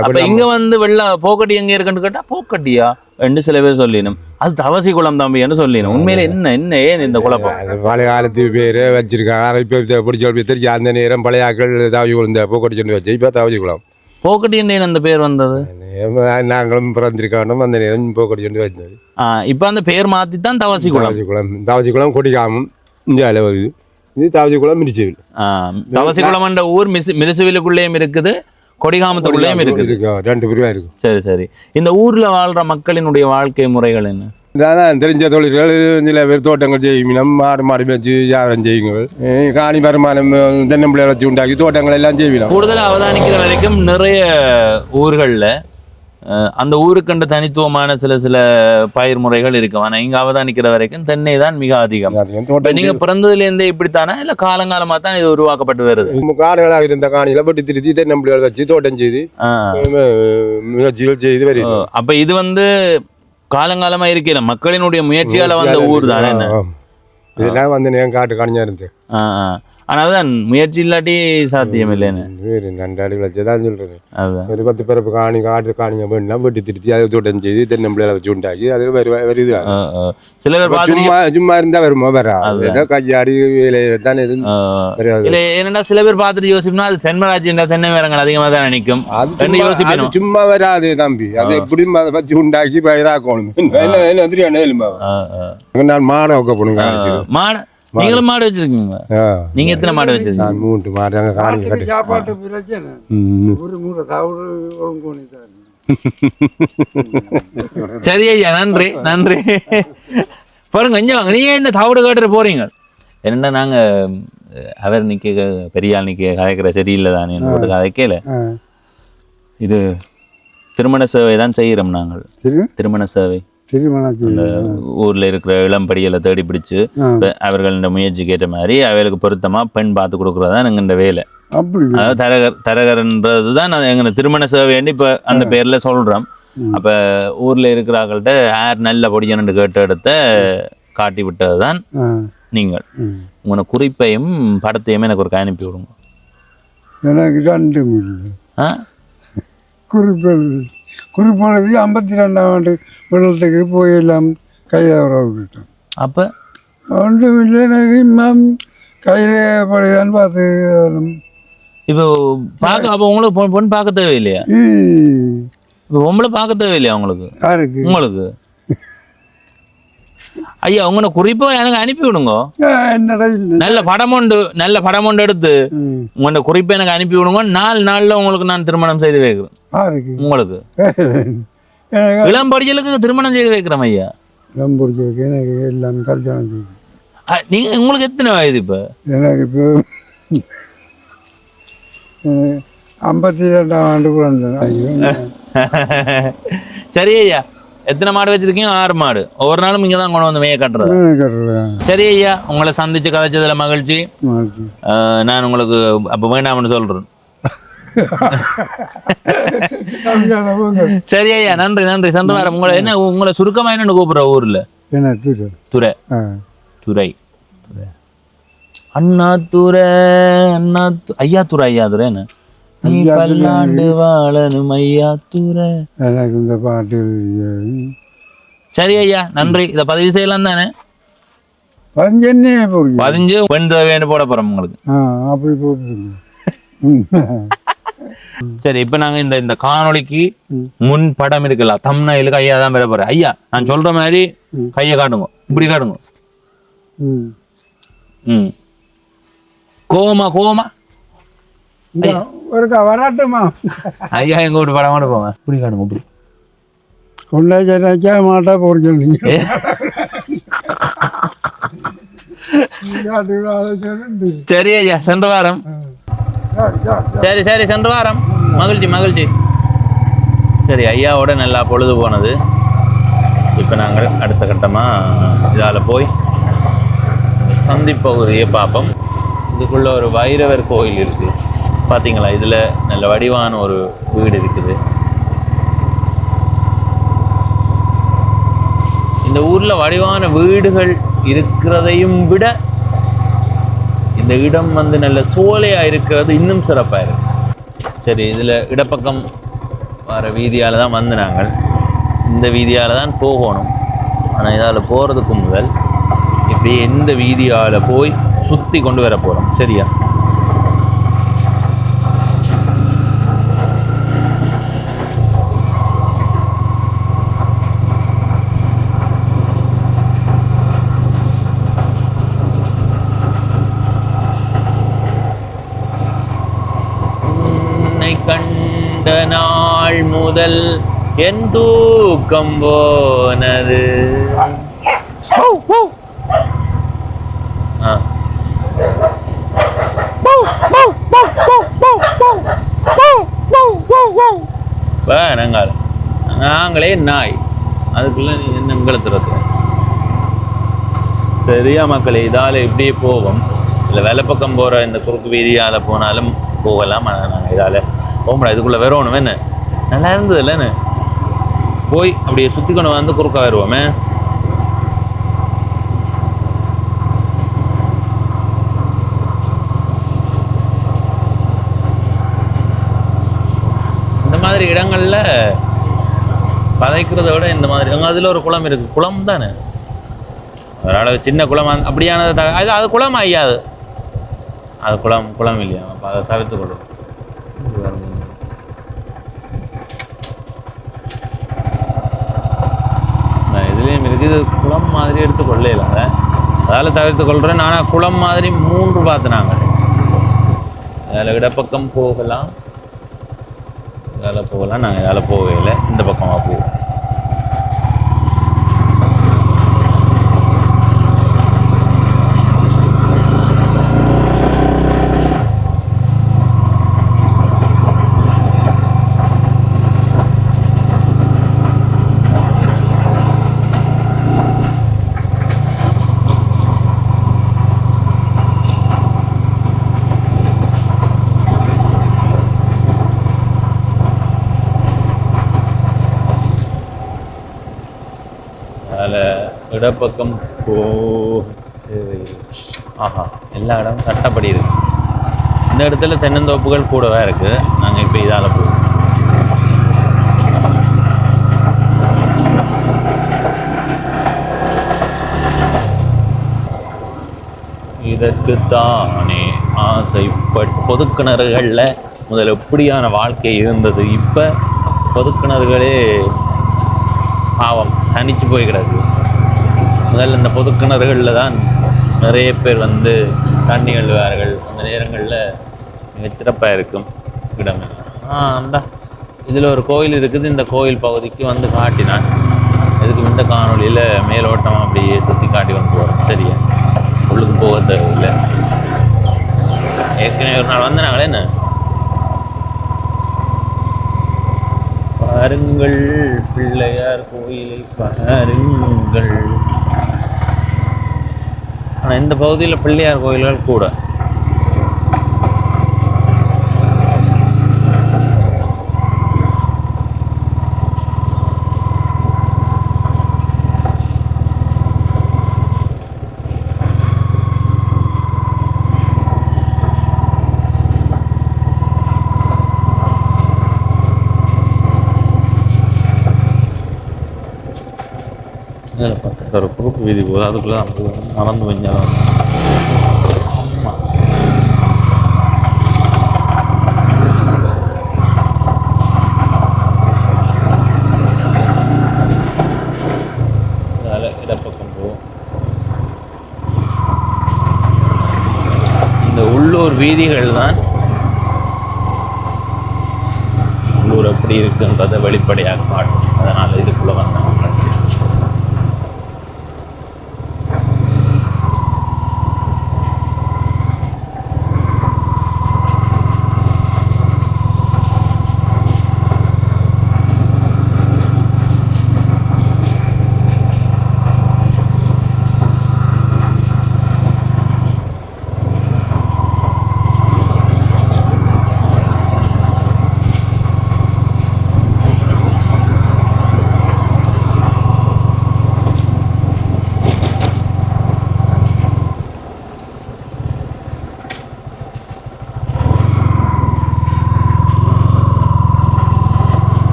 அப்ப இங்க வந்து வெள்ள போக்கட்டி எங்க இருக்குன்னு கேட்டா போக்கட்டியா என்று சில பேர் சொல்லினும். அது தவசி குளம் தம்பி என்று சொல்லினும். உண்மையில என்ன ஏன் இந்த குழப்பம்? பழைய காலத்து பேர் வச்சிருக்காங்க. இப்போ பிடிச்ச தெரிஞ்சு அந்த நேரம் பழைய ஆக்கள் தவசி குளம் இந்த போக்கட்டி சொல்லி வச்சு இப்போ தவச்சிக்குளம். போக்கட்டி என்ன அந்த பேர் வந்தது? நாங்களும் பிறந்திருக்கோம் அந்த நேரம் போக்கட்டி சொல்லி வச்சது. இப்போ அந்த பேர் மாத்தி தான் தவசி குளம். தவசிக்குளம் குடிக்காம இந்தியாவில் வருது. இது தவசிக்குளம் மிரிச்சுவில். தவசிக்குளம் என்ற ஊர் மிரிசுவிலுக்குள்ளேயும் இருக்குது, கொடிகாமத்துக்குள்ளேயும் இருக்குது. 2 பிரிவாக இருக்கும். சரி சரி. இந்த ஊர்ல வாழ்ற மக்களினுடைய வாழ்க்கை முறைகள் என்ன? இதான் தெரிஞ்ச தொழில்கள். சில பேர் தோட்டங்கள் செய்வினம், மாடு மேய்ச்சி வியாபாரம் செய்யுங்கள். காணி வருமானம் தென்னம்பிள்ளை வளர்ச்சி உண்டாக்கி தோட்டங்கள் எல்லாம் செய்வினோம். கூடுதலாக அவதானிக்கிற வரைக்கும் நிறைய ஊர்களில் அந்த ஊருக்கண்ட தனித்துவமான சில பயிர் முறைகள் இருக்கும். ஆனால் இங்கே அவதானிக்கிற வரைக்கும் தென்னை தான் மிக அதிகம். நீங்க பிறந்ததுலேருந்தே இப்படித்தானே இல்லை காலங்காலமாக தான் இது உருவாக்கப்பட்டு வருது? காடுகளாக இருந்த காணியில் பட்டு திருத்தி தென்னம்பிள்ளை வச்சு தோட்டம் செய்து முயற்சிகள் செய்து வருது. அப்போ இது வந்து காலங்காலமா இருக்கல மக்களினுடைய முயற்சியால வந்த ஊர் தானே. இதெல்லாம் வந்து நேரம் காட்டு காணியா இருந்து. ஆனா அதான் முயற்சி இல்லாட்டி சாத்தியம் இல்லைன்னு நண்டாடி வச்சுதான் சொல்றேன். ஒரு 10 பிறப்பு காட்டு காணிங்க வேணும்னா வெட்டி திருத்தி அதை தோட்டம் செய்து தென்னம்பிள்ளையில வச்சு உண்டாக்கி அது வருது. சில பேர் சும்மா இருந்தா வருமோ வரா ஏதோ கையாடி வேலைதான் எதுவும் இல்ல. என்னன்னா சில பேர் பார்த்துட்டு யோசிப்போம்னா அது தென்மராட்சி தென்னை மரங்கள் அதிகமா தான் நினைக்கும். அது யோசிப்போம். சும்மா வராது தம்பி. அது எப்படியும் அதை வச்சு உண்டாக்கி பயிராக்கணும். நான் மாடை வைக்க போகணும். மாடை நீங்களும் மாடு வச்சிருக்கீங்க? நீங்க எத்தனை மாடு வச்சிருக்கீங்க? 3 மாடு. சாப்பாட்டு பிரச்சனை. ஒரு மூணு தவறு சரி ஐயா, நன்றி நன்றி. பாருங்க கொஞ்சம் வாங்க. நீங்க என்ன தவிடு கேட்டுட்டு போறீங்க? என்னன்னா நாங்க அவர் நிக்க பெரிய ஆள் நிக்க கதைக்கிற சரியில்லை தானே என்னோட கதைக்கல. இது திருமண சேவை தான் செய்கிறோம் நாங்கள். திருமண சேவை. அந்த ஊர்ல இருக்கிற இளம்படிகளை தேடி பிடிச்சு அவர்கள் இந்த முயற்சிக்கு ஏற்ற மாதிரி அவர்களுக்கு பொருத்தமா பெண் பார்த்து கொடுக்கறதுதான் எங்க இந்த வேலை. அதாவது தரகர்ன்றதுதான் எங்க திருமண சேவைன்னு இப்ப அந்த பேர்ல சொல்றோம். அப்ப ஊர்ல இருக்கிறார்கள்ட்ட யார் நல்ல பொடியன்னு கேட்ட இடத்த காட்டி விட்டதுதான் நீங்கள். உங்களோட குறிப்பையும் படத்தையும் எனக்கு ஒரு அனுப்பி விடுங்க. எனக்கு ரெண்டும் இல்லை. குறிப்பானது 52ஆம் ஆண்டு விடத்துக்கு போய் எல்லாம் கையாவர விட்டுட்டோம். அப்போ ஒன்றும் இல்லை. எனக்கு கையில் படையான்னு பார்த்து இப்போ பார்க்க. அப்போ உங்களுக்கு பொண்ணு பார்க்க தேவையில்லையா? இப்போ உங்களை பார்க்க தேவையில்லையா உங்களுக்கு? யாருக்கு? உங்களுக்கு. ஐயா உங்களை குறிப்பாக எனக்கு அனுப்பி விடுங்க. நல்ல படம் ஒன்று எடுத்து உங்களோட குறிப்பை எனக்கு அனுப்பி விடுங்க. 4 நாள்ல உங்களுக்கு நான் திருமணம் செய்து வைக்கிறேன். உங்களுக்கு இளம்படிகளுக்கு திருமணம் செய்து வைக்கிறேன் ஐயா. இளம்படிகளுக்கு எனக்கு எல்லாம் கல்யாணம் செய்து. நீங்க உங்களுக்கு எத்தனை வயது இப்போ? எனக்கு இப்போ 52ஆம் ஆண்டு குழந்தை. சரி ஐயா, எத்தனை மாடு வச்சிருக்கீங்க? 6 மாடு. ஒவ்வொரு நாளும் இங்கே தான் கொண்டு வந்து மேய கட்டுறது. சரி ஐயா, உங்களை சந்திச்சு கதைச்சதுல மகிழ்ச்சி. நான் உங்களுக்கு அப்போ வேண்டாம்னு சொல்றேன். சரி ஐயா, நன்றி நன்றி. சென்று வர உங்களை என்ன உங்களை சுருக்கமா என்னன்னு கூப்பிடுற ஊர்ல? துரை. துரை அண்ணா துரை அண்ணா ஐயா துரை ஐயா துரை என்ன பல்லாண்டு வாழனும் ஐயா துரை. எனக்கு இந்த பாட்டு. சரி ஐயா, நன்றி. இதை 10 செய்யலாம் தானே? 15 பெண் தேவைன்னு போட போறோம் உங்களுக்கு. அப்படி போட்டு. சரி, இப்ப நாங்க இந்த காணொளிக்கு முன் படம் இருக்குல்ல, தம்ப்நெயிலுக்கு ஐயா தான் பெற போறேன். ஐயா நான் சொல்ற மாதிரி கையை காட்டுங்க, இப்படி காட்டுங்க. கோமா கோமா ஒருக்கா வரட்டுமா ஐயா எங்க வீட்டு படம் கூட போங்க இப்படி காணுங்க இப்படி கொண்டாச்சா மாட்டா போட சொன்னீங்க சரி ஐயா சென்ற வாரம் சரி சரி சென்ற வாரம் மகிழ்ச்சி மகிழ்ச்சி சரி ஐயாவோட நல்லா பொழுது போனது. இப்போ நாங்கள் அடுத்த கட்டமாக இதால் போய் சந்திப்பகுதியை பார்ப்போம். இதுக்குள்ள ஒரு வைரவர் கோயில் இருக்குது பார்த்தீங்களா, இதில் நல்ல வடிவான ஒரு வீடு இருக்குது. இந்த ஊரில் வடிவான வீடுகள் இருக்கிறதையும் விட இந்த இடம் வந்து நல்ல சோலையாக இருக்கிறது இன்னும் சிறப்பாக இருக்கு. சரி, இதில் இடப்பக்கம் வர வீதியால் தான் வந்து நாங்கள் இந்த வீதியால் தான் போகணும். ஆனால் இதால் போகிறதுக்கு முதல் இப்படி எந்த வீதியால் போய் சுற்றி கொண்டு வர போகிறோம். சரியா? கண்ட நாள் முதல் என் தூக்கம் போனது. நாங்களே நாய், அதுக்குள்ள நீ என்ன எங்களுக்கு சரியா மக்களே? இதால் இப்படியே போவோம். இல்லை வேலை பக்கம் போகிற இந்த குறுக்கு வீதியால் போனாலும் போகலாம். ஆனால் நாங்கள் இதால் போக முடியாது. இதுக்குள்ளே வரணும். என்ன நல்லா இருந்தது இல்லைன்னு போய் அப்படியே சுற்றி கொண்டு வந்து குறுக்க வருவோமே. இந்த மாதிரி இடங்களில் பதைக்கிறத விட இந்த மாதிரி அதில் ஒரு குளம் இருக்குது. குளம் தானே, அதனால் சின்ன குளம் அப்படியானது. அது குளம் ஐயாது, அது குளம் இல்லையா? அப்போ அதை தவிர்த்து கொள்ளும். இதுலேயும் இருக்குது, குளம் மாதிரி எடுத்துக்கொள்ளல. அதால் தவிர்த்து கொள்கிறேன். ஆனால் குளம் மாதிரி 3 பார்த்து நாங்கள் அதில் இடப்பக்கம் போகலாம், இதால் போகலாம். நாங்கள் இதால் போகவே இல்லை, இந்த பக்கமாக போவோம். இடப்பக்கம் ஆஹா, எல்லா இடமும் சட்டப்படி இருக்கு. இந்த இடத்துல தென்னந்தோப்புகள் கூடவே இருக்குது. நாங்கள் இப்போ இதால் போவோம். இதற்குத்தானே ஆசைப்பட் பொதுக்கிணறுகளில் முதல்ல எப்படியான வாழ்க்கை இருந்தது. இப்போ பொதுக்கிணறுகளே பாவம் தனிச்சு போய் கிடக்கு. முதல்ல இந்த பொதுக்கிணறுகளில் தான் நிறைய பேர் வந்து தண்ணி எழுவார்கள். அந்த நேரங்களில் மிகச்சிறப்பாக இருக்கும் இடம். அந்த இதில் ஒரு கோயில் இருக்குது. இந்த கோயில் பகுதிக்கு வந்து காட்டினான். இதுக்கு இந்த காணொலியில் மேலோட்டமாக அப்படியே சுற்றி காட்டி கொண்டு போகிறோம். சரியா? உள்ளுக்கு போக தேவையில்லை. ஏற்கனவே ஒரு நாள் வந்து நாங்களே என்ன பாருங்கள், பிள்ளையார் கோயிலை பாருங்கள். ஆனால் இந்த பகுதியில் பிள்ளையார் கோயில்கள் கூட. இதில் பக்கத்தில் ஒரு குறுக்கு வீதி போகுது. அதுக்குள்ளே அந்த நடந்து வந்தாலும் அதில் இடப்பக்கம் போகும். இந்த உள்ளூர் வீதிகள் தான் எப்படி இருக்குன்றதை வெளிப்படையாக காட்டும். அதனால் இதுக்குள்ளே வந்தாங்க.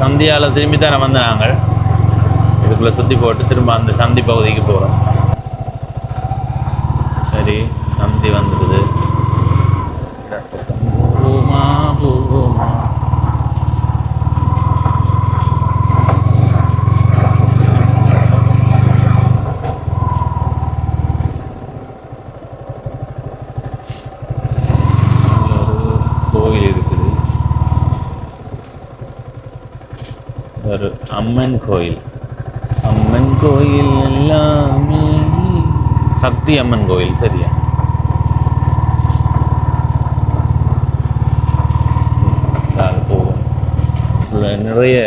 சந்தியால் திரும்பி தானே வந்து நாங்கள் இதுக்குள்ளே சுற்றி போட்டு திரும்ப அந்த சந்தி பகுதிக்கு போகிறோம். சரி, சந்தி வந்துடுது. போமா போமா ஒரு அம்மன் கோயில். அம்மன் கோயில் எல்லாமே சக்தி அம்மன் கோயில். சரியா? போவோம். நிறைய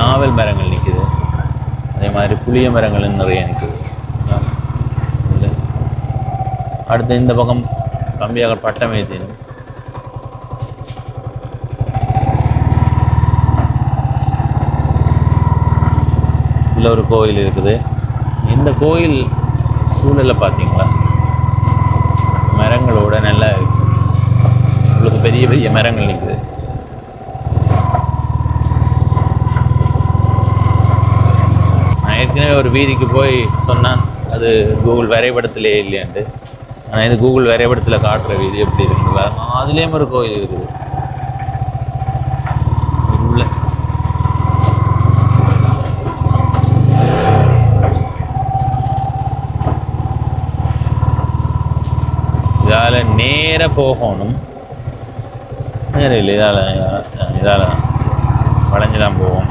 நாவல் மரங்கள் நிற்குது. அதே மாதிரி புளிய மரங்களும் நிறைய நிற்குது. அடுத்து இந்த பக்கம் கம்பியாக பட்டமேத்தின் ஒரு கோயில் இருக்குது. இந்த கோயில் சூழலை பார்த்தீங்களா, மரங்களோட நல்லா இருக்குது. உங்களுக்கு பெரிய பெரிய மரங்கள் நிற்குது. நான் ஏற்கனவே ஒரு வீதிக்கு போய் சொன்னான், அது கூகுள் வரைபடத்திலே இல்லையாண்டு. ஆனால் இது கூகுள் வரைபடத்தில் காட்டுற வீதி எப்படி இருக்குது. அதுலேயும் ஒரு கோயில் இருக்குது. இதால் நேராக போகணும். நேரம் இல்லை, இதால் வளைஞ்சு தான் போவோம்.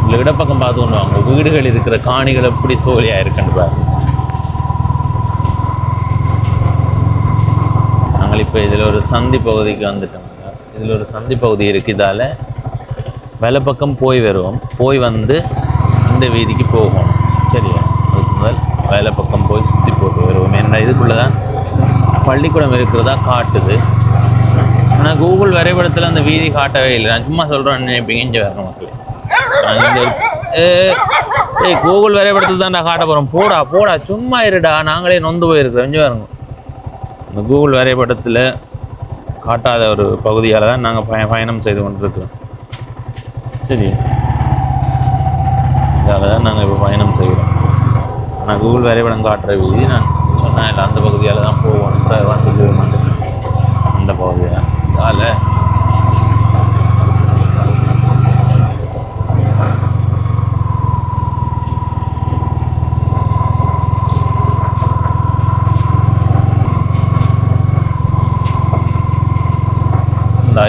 இல்லை இடப்பக்கம் பார்த்து கொண்டு வாங்க. வீடுகள் இருக்கிற காணிகள் எப்படி சோழியாக இருக்குன்னு பாருங்க. நாங்கள் இப்போ இதில் ஒரு சந்தி பகுதிக்கு வந்துட்டோம். இதில் ஒரு சந்தி பகுதி இருக்குது. இதால் வலை பக்கம் போய் வருவோம். போய் வந்து இந்த வீதிக்கு போகணும். சரியா? அதுக்கு முதல் வலை பக்கம் போய் சுற்றி போட்டு வருவோம். ஏன்னா இதுக்குள்ளே தான் பள்ளிக்கூடம் இருக்கிறதா காட்டுது. ஆனால் கூகுள் வரைபடத்தில் அந்த வீதி காட்டவே இல்லை. நான் சும்மா சொல்கிறேன், நினைப்பீங்க இங்கே வரணும் மக்களே. கூகுள் வரைபடத்தில் தான்டா காட்ட போகிறோம். போடா போடா சும்மா இருடா, நாங்களே நொந்து போயிருக்கிறோம். இங்கே வரணும். இந்த கூகுள் வரைபடத்தில் காட்டாத ஒரு பகுதியால் தான் நாங்கள் பயணம் செய்து கொண்டிருக்கிறோம். சரி, இதால் தான் நாங்கள் இப்போ பயணம் செய்கிறோம். ஆனால் கூகுள் வரைபடம் காட்டுற வீதி நான் சொன்னேன் இல்லை, அந்த பகுதியால் தான் போவோம். வந்து போக மாட்டேன் அந்த பகுதியாக. இதால்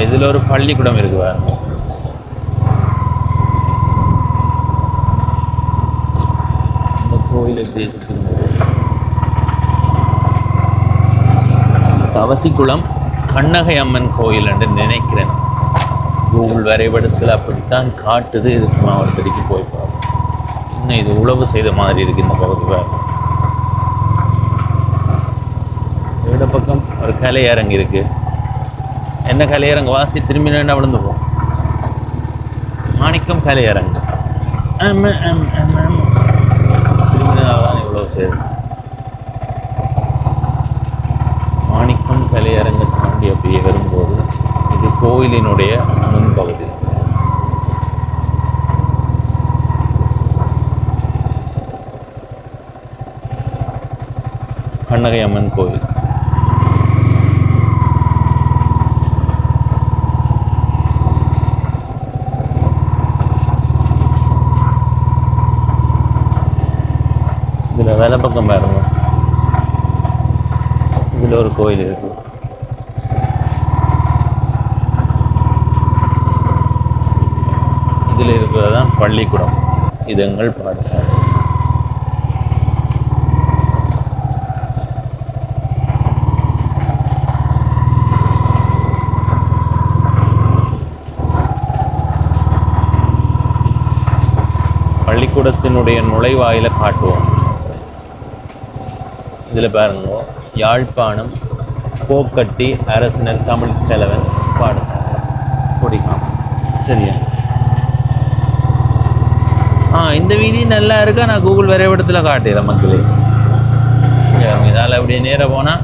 இதில் ஒரு பள்ளிக்கூடம் இருக்குது பாருங்க. இந்த கோயில் எப்படி தவசிக்குளம் கண்ணகை அம்மன் கோயில் என்று நினைக்கிறேன். கூகுள் வரைபடத்தில் அப்படித்தான் காட்டுது. இதுக்கு மாவட்டத்திற்கு போய் பார்ப்போம். இன்னும் இது உழவு செய்த மாதிரி இருக்குது இந்த பகுதி பாருங்க. இந்த பக்கம் ஒரு கலையரங்கு இருக்குது. என்ன கலையரங்கு? வாசி திரும்பி நின்று விழுந்துப்போம். மாணிக்கம் கலையரங்கு. திரும்பினால்தான் இவ்வளோ சரி. மாணிக்கம் கலையரங்கு தாண்டி அப்படியே வரும்போது இது கோயிலினுடைய முன்பகுதி. கண்ணகை அம்மன் கோயில். வேலை பக்கம் பாருங்க, இதில் ஒரு கோயில் இருக்கு. இதில் இருக்கிறது தான் பள்ளிக்கூடம். இது எங்கள் பாடசாலை. பள்ளிக்கூடத்தினுடைய நுழைவாயில காட்டுவோம். இதில் பாருங்க, யாழ்ப்பாணம் போக்கட்டி அரசினர் தமிழ் தலைவன் பாடசாலை கொடிக்காமம். சரியா? இந்த வீதி நல்லா இருக்கா? நான் கூகுள் வரைபடத்தில் காட்டுறேன் மக்களே. இதால் அப்படி நேராக போனால்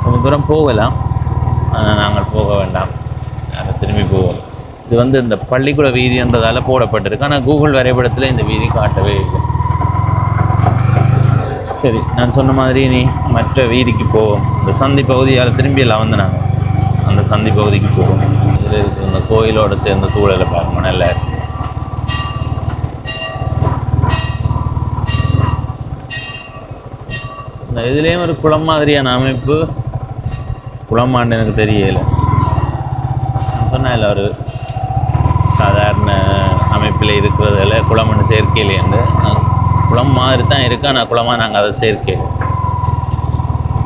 ரொம்ப தூரம் போகலாம், ஆனால் நாங்கள் போக வேண்டாம், நாங்கள் திரும்பி போவோம். இது வந்து இந்த பள்ளிக்கூட வீதின்றதால போடப்பட்டிருக்கு, ஆனால் கூகுள் வரைபடத்தில் இந்த வீதி காட்டவே இல்லை. சரி, நான் சொன்ன மாதிரி நீ மற்ற வீதிக்கு போவோம். இந்த சந்தி பகுதியால் திரும்பி எல்லாம் வந்து நாங்கள் அந்த சந்தி பகுதிக்கு போவோம். இதில் இருக்கிற இந்த கோயிலோடு சேர்ந்த சூழலை பார்க்கணும், நல்லா இருக்கு. இந்த இதுலேயும் ஒரு குளம் மாதிரியான அமைப்பு, குளமாண்டு எனக்கு தெரியலை. சொன்னால் இல்லை, ஒரு சாதாரண அமைப்பில் இருக்கிறதில் குளம்னு சேர்க்கையிலேருந்து குளம் மாதிரி தான் இருக்கு, ஆனால் குளமாக நாங்கள் அதை சேர்க்கல.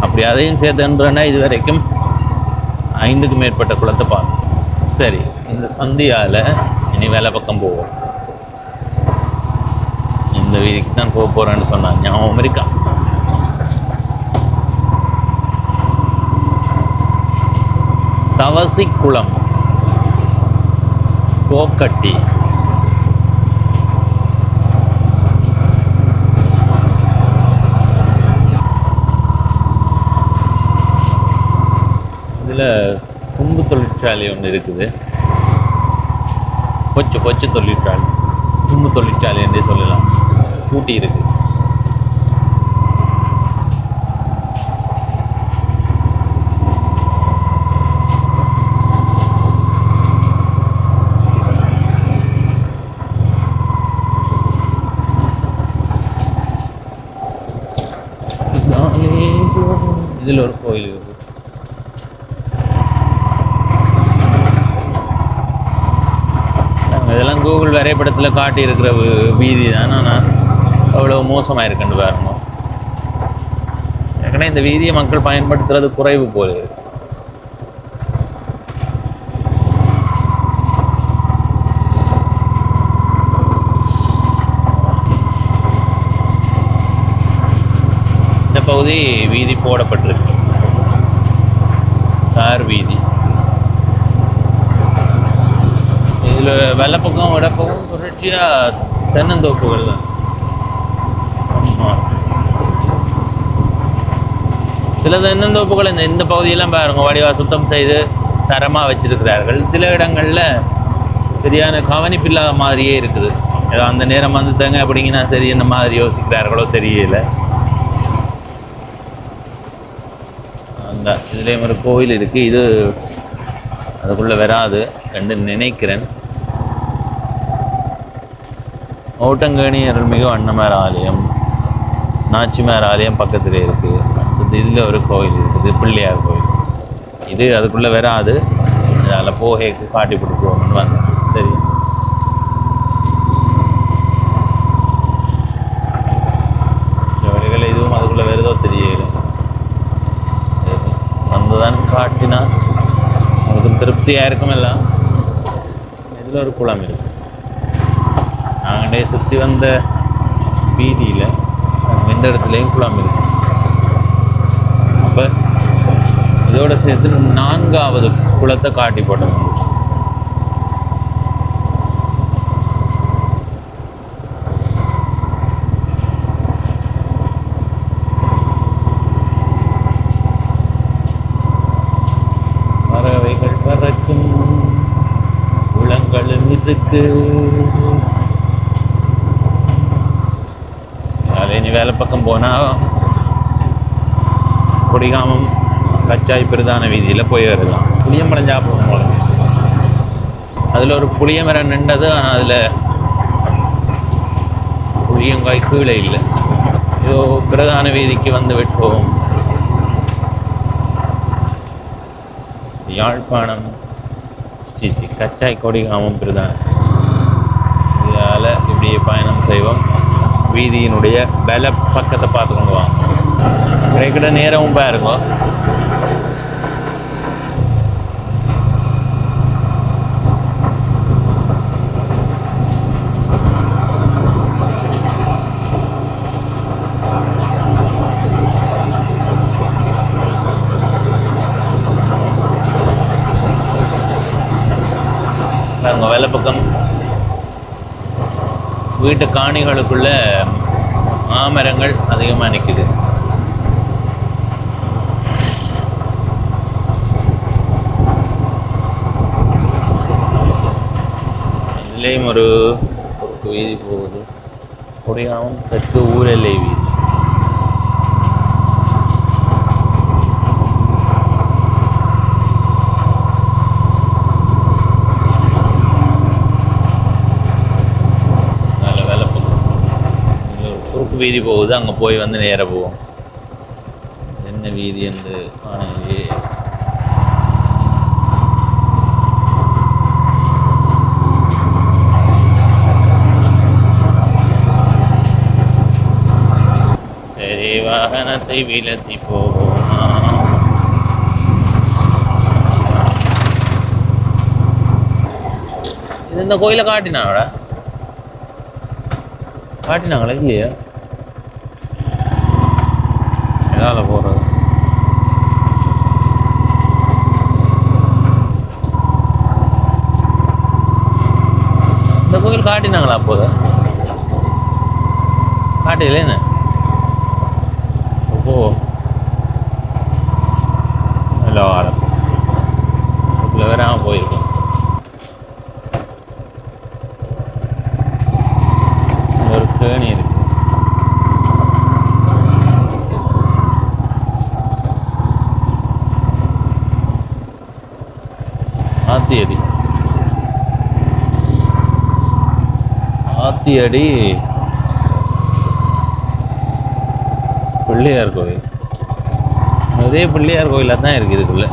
அப்படி அதையும் சேர்த்துன்றா இது வரைக்கும் 5க்கும் மேற்பட்ட குளத்தை பார்க்கணும். சரி, இந்த சந்தியால் இனி வேலை பக்கம் போவோம். இந்த வீதிக்கு தான் போக போகிறேன்னு சொன்னாங்க, ஞாபகம் இருக்கா? தவசிக்குளம் போக்கட்டி. இதில் கும்பு தொழிற்சாலை ஒன்று இருக்குது, கொச்சு தொழிற்சாலை, கும்பு தொழிற்சாலை என்றே சொல்லலாம். ஊட்டி இருக்குது. இதில் ஒரு கோயில் இருக்குது. இதெல்லாம் கூகுள் வரைபடத்தில் காட்டியிருக்கிற வீதி தான், ஆனால் அவ்வளோ மோசமாக இருக்குன்னு பாருங்க. ஏற்கனவே இந்த வீதியை மக்கள் பயன்படுத்துறது குறைவு போல இருக்கு. இந்த பகுதி வீதி போடப்பட்டிருக்கு, தார் வீதி. இதில் வெள்ளப்பக்கம் இடப்பக்கம் தொடர்ச்சியாக தென்னந்தோப்புகள் தான். ஆமாம், சில தென்னந்தோப்புகள் இந்த பகுதியெல்லாம் பாருங்க வடிவாக சுத்தம் செய்து தரமாக வச்சிருக்கிறார்கள். சில இடங்களில் சரியான கவனிப்பில்லாத மாதிரியே இருக்குது. ஏதோ அந்த நேரம் வந்துட்டாங்க அப்படிங்கன்னா சரி என்ன மாதிரி யோசிக்கிறார்களோ தெரியல. அந்த இதுலேயும் ஒரு கோயில் இருக்குது, இது அதுக்குள்ளே வராது என்று நினைக்கிறேன். ஓட்டங்கேணி அருள்மிகு அன்னமார் ஆலயம், நாச்சிமார் ஆலயம் பக்கத்தில் இருக்குது. அடுத்தது இதில் ஒரு கோயில் இருக்குது, பிள்ளையார் கோயில். இது அதுக்குள்ளே வராது, அதில் போகைக்கு காட்டி போட்டு போகணும்னு வந்தேன். சரி, வழிகள் இதுவும் அதுக்குள்ளே வருதோ தெரியல. வந்துதான் காட்டினா உங்களுக்கு திருப்தியாக இருக்கும். எல்லாம் இதில் ஒரு குளம் இருக்குது. நாங்களே சுற்றி வந்த வீதியில் எந்த இடத்துலையும் குளம் இருக்கு. அப்போ இதோட சேர்த்து 4வது குளத்தை காட்டி போட்டோம். பறவைகள் பறக்கும், குளங்களும் இருக்கு. இனி வேலை பக்கம் போனால் கொடிகாமம் கச்சாய் பிரதான வீதியில் போய் வரலாம். புளியமரம் சாப்பிடும் போல. அதில் ஒரு புளியமரம் நின்றது, ஆனால் அதில் புளியங்காய் கீழே இல்லை. இதோ பிரதான வீதிக்கு வந்து விட்டோம். யாழ்ப்பாணம் கச்சாய் கொடிகாமம் பிரதான இதால் இப்படியே பயணம் செய்வோம். வீதியினுடைய பல பக்கத்தை பார்த்து கொண்டு வாங்க. கிடைக்கிற நேரமும் பாருங்க. பாருங்க வேலை பக்கம் வீட்டு காணிகளுக்குள்ள மாமரங்கள் அதிகமாக நிற்குது. இதுலேயும் ஒரு வீதி போகுது. கொடிகாமம் தெற்கு ஊரெல்லை வீதி. வீதி போகுது. அங்கே போய் வந்து நேராக போவோம். என்ன வீதி என்று காணலையே. சரி, வாகனத்தை விலத்தி போவோம். இது இந்த கோயிலை காட்டினாங்களா? காட்டினாங்களா இல்லையா? எதால் போகிறது? இந்த கோயில் காட்டினாங்களா அப்போது? காட்டில என்ன? ஓ இல்லை வாரம் இதில் வராமல் போயிருக்கோம். ஒரு கேணி இருக்கு. ஆத்தியடி ஆத்தியடி பிள்ளையார் கோயில். அதே பிள்ளையார் கோயிலாக தான் இருக்குது இதுக்குள்ள.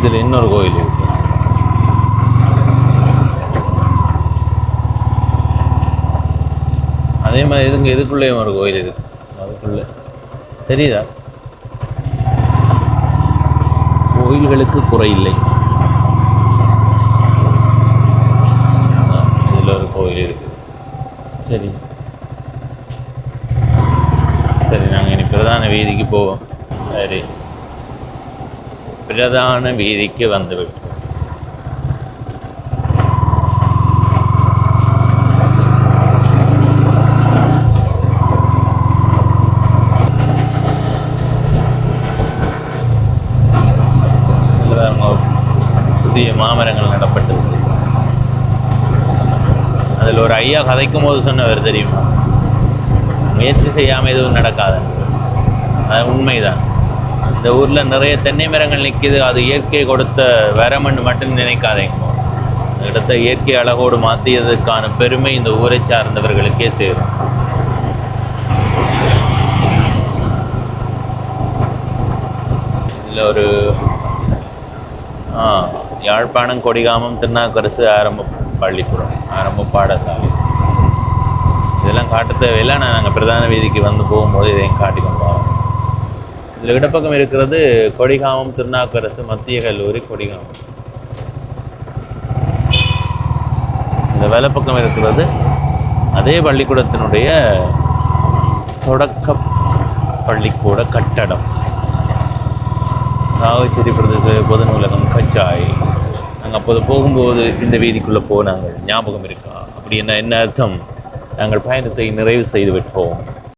இதில் இன்னொரு கோயில் இருக்கு. அதே மாதிரி இதுக்குள்ளேயும் ஒரு கோயில் இருக்கு. அதுக்குள்ளே தெரியுதா? கோயில்களுக்கு குறையில்லை. இதில் ஒரு கோயில் இருக்கு. சரி சரி, நாங்கள் இனி பிரதான வீதிக்கு போவோம். சரி, பிரதான வீதிக்கு வந்துவிட்டோம். புதிய மாமரங்கள் நடப்பட்டிருக்கு. அதில் ஒரு ஐயா கதைக்கும் போது சொன்னவர் தெரியுமா, முயற்சி செய்யாமல் எதுவும் நடக்காது. அது உண்மைதான். இந்த ஊரில் நிறைய தென்னை மரங்கள் நிற்கிது. அது இயற்கை கொடுத்த வரமன்னு மட்டும் நினைக்காதீங்க. இந்த இடத்தை இயற்கை அழகோடு மாற்றியதற்கான பெருமை இந்த ஊரை சார்ந்தவர்களுக்கே சேரும். இதில் ஒரு யாழ்ப்பாணம் கொடிகாமம் திருநாக்கரசு ஆரம்ப பள்ளிக்கூடம், ஆரம்ப பாடசாலை. இதெல்லாம் காட்ட தேவையில்லை. நாங்கள் பிரதான வீதிக்கு வந்து போகும்போது இதையும் காட்டிக்கொண்டு போவோம். இதில் இடப்பக்கம் இருக்கிறது கொடிகாமம் திருநாக்கரசு மத்திய கல்லூரி கொடிகாமம். இந்த வலப்பக்கம் இருக்கிறது அதே பள்ளிக்கூடத்தினுடைய தொடக்க பள்ளிக்கூட கட்டடம். சாவச்சேரி பிரதேச பொது நூலகம் கச்சாய். நாங்கள் அப்போது போகும்போது இந்த வீதிக்குள்ளே போனாங்க. ஞாபகம் இருக்கா? அப்படி என்ன அர்த்தம்? நாங்கள் பயணத்தை நிறைவு செய்து விட்டோம்.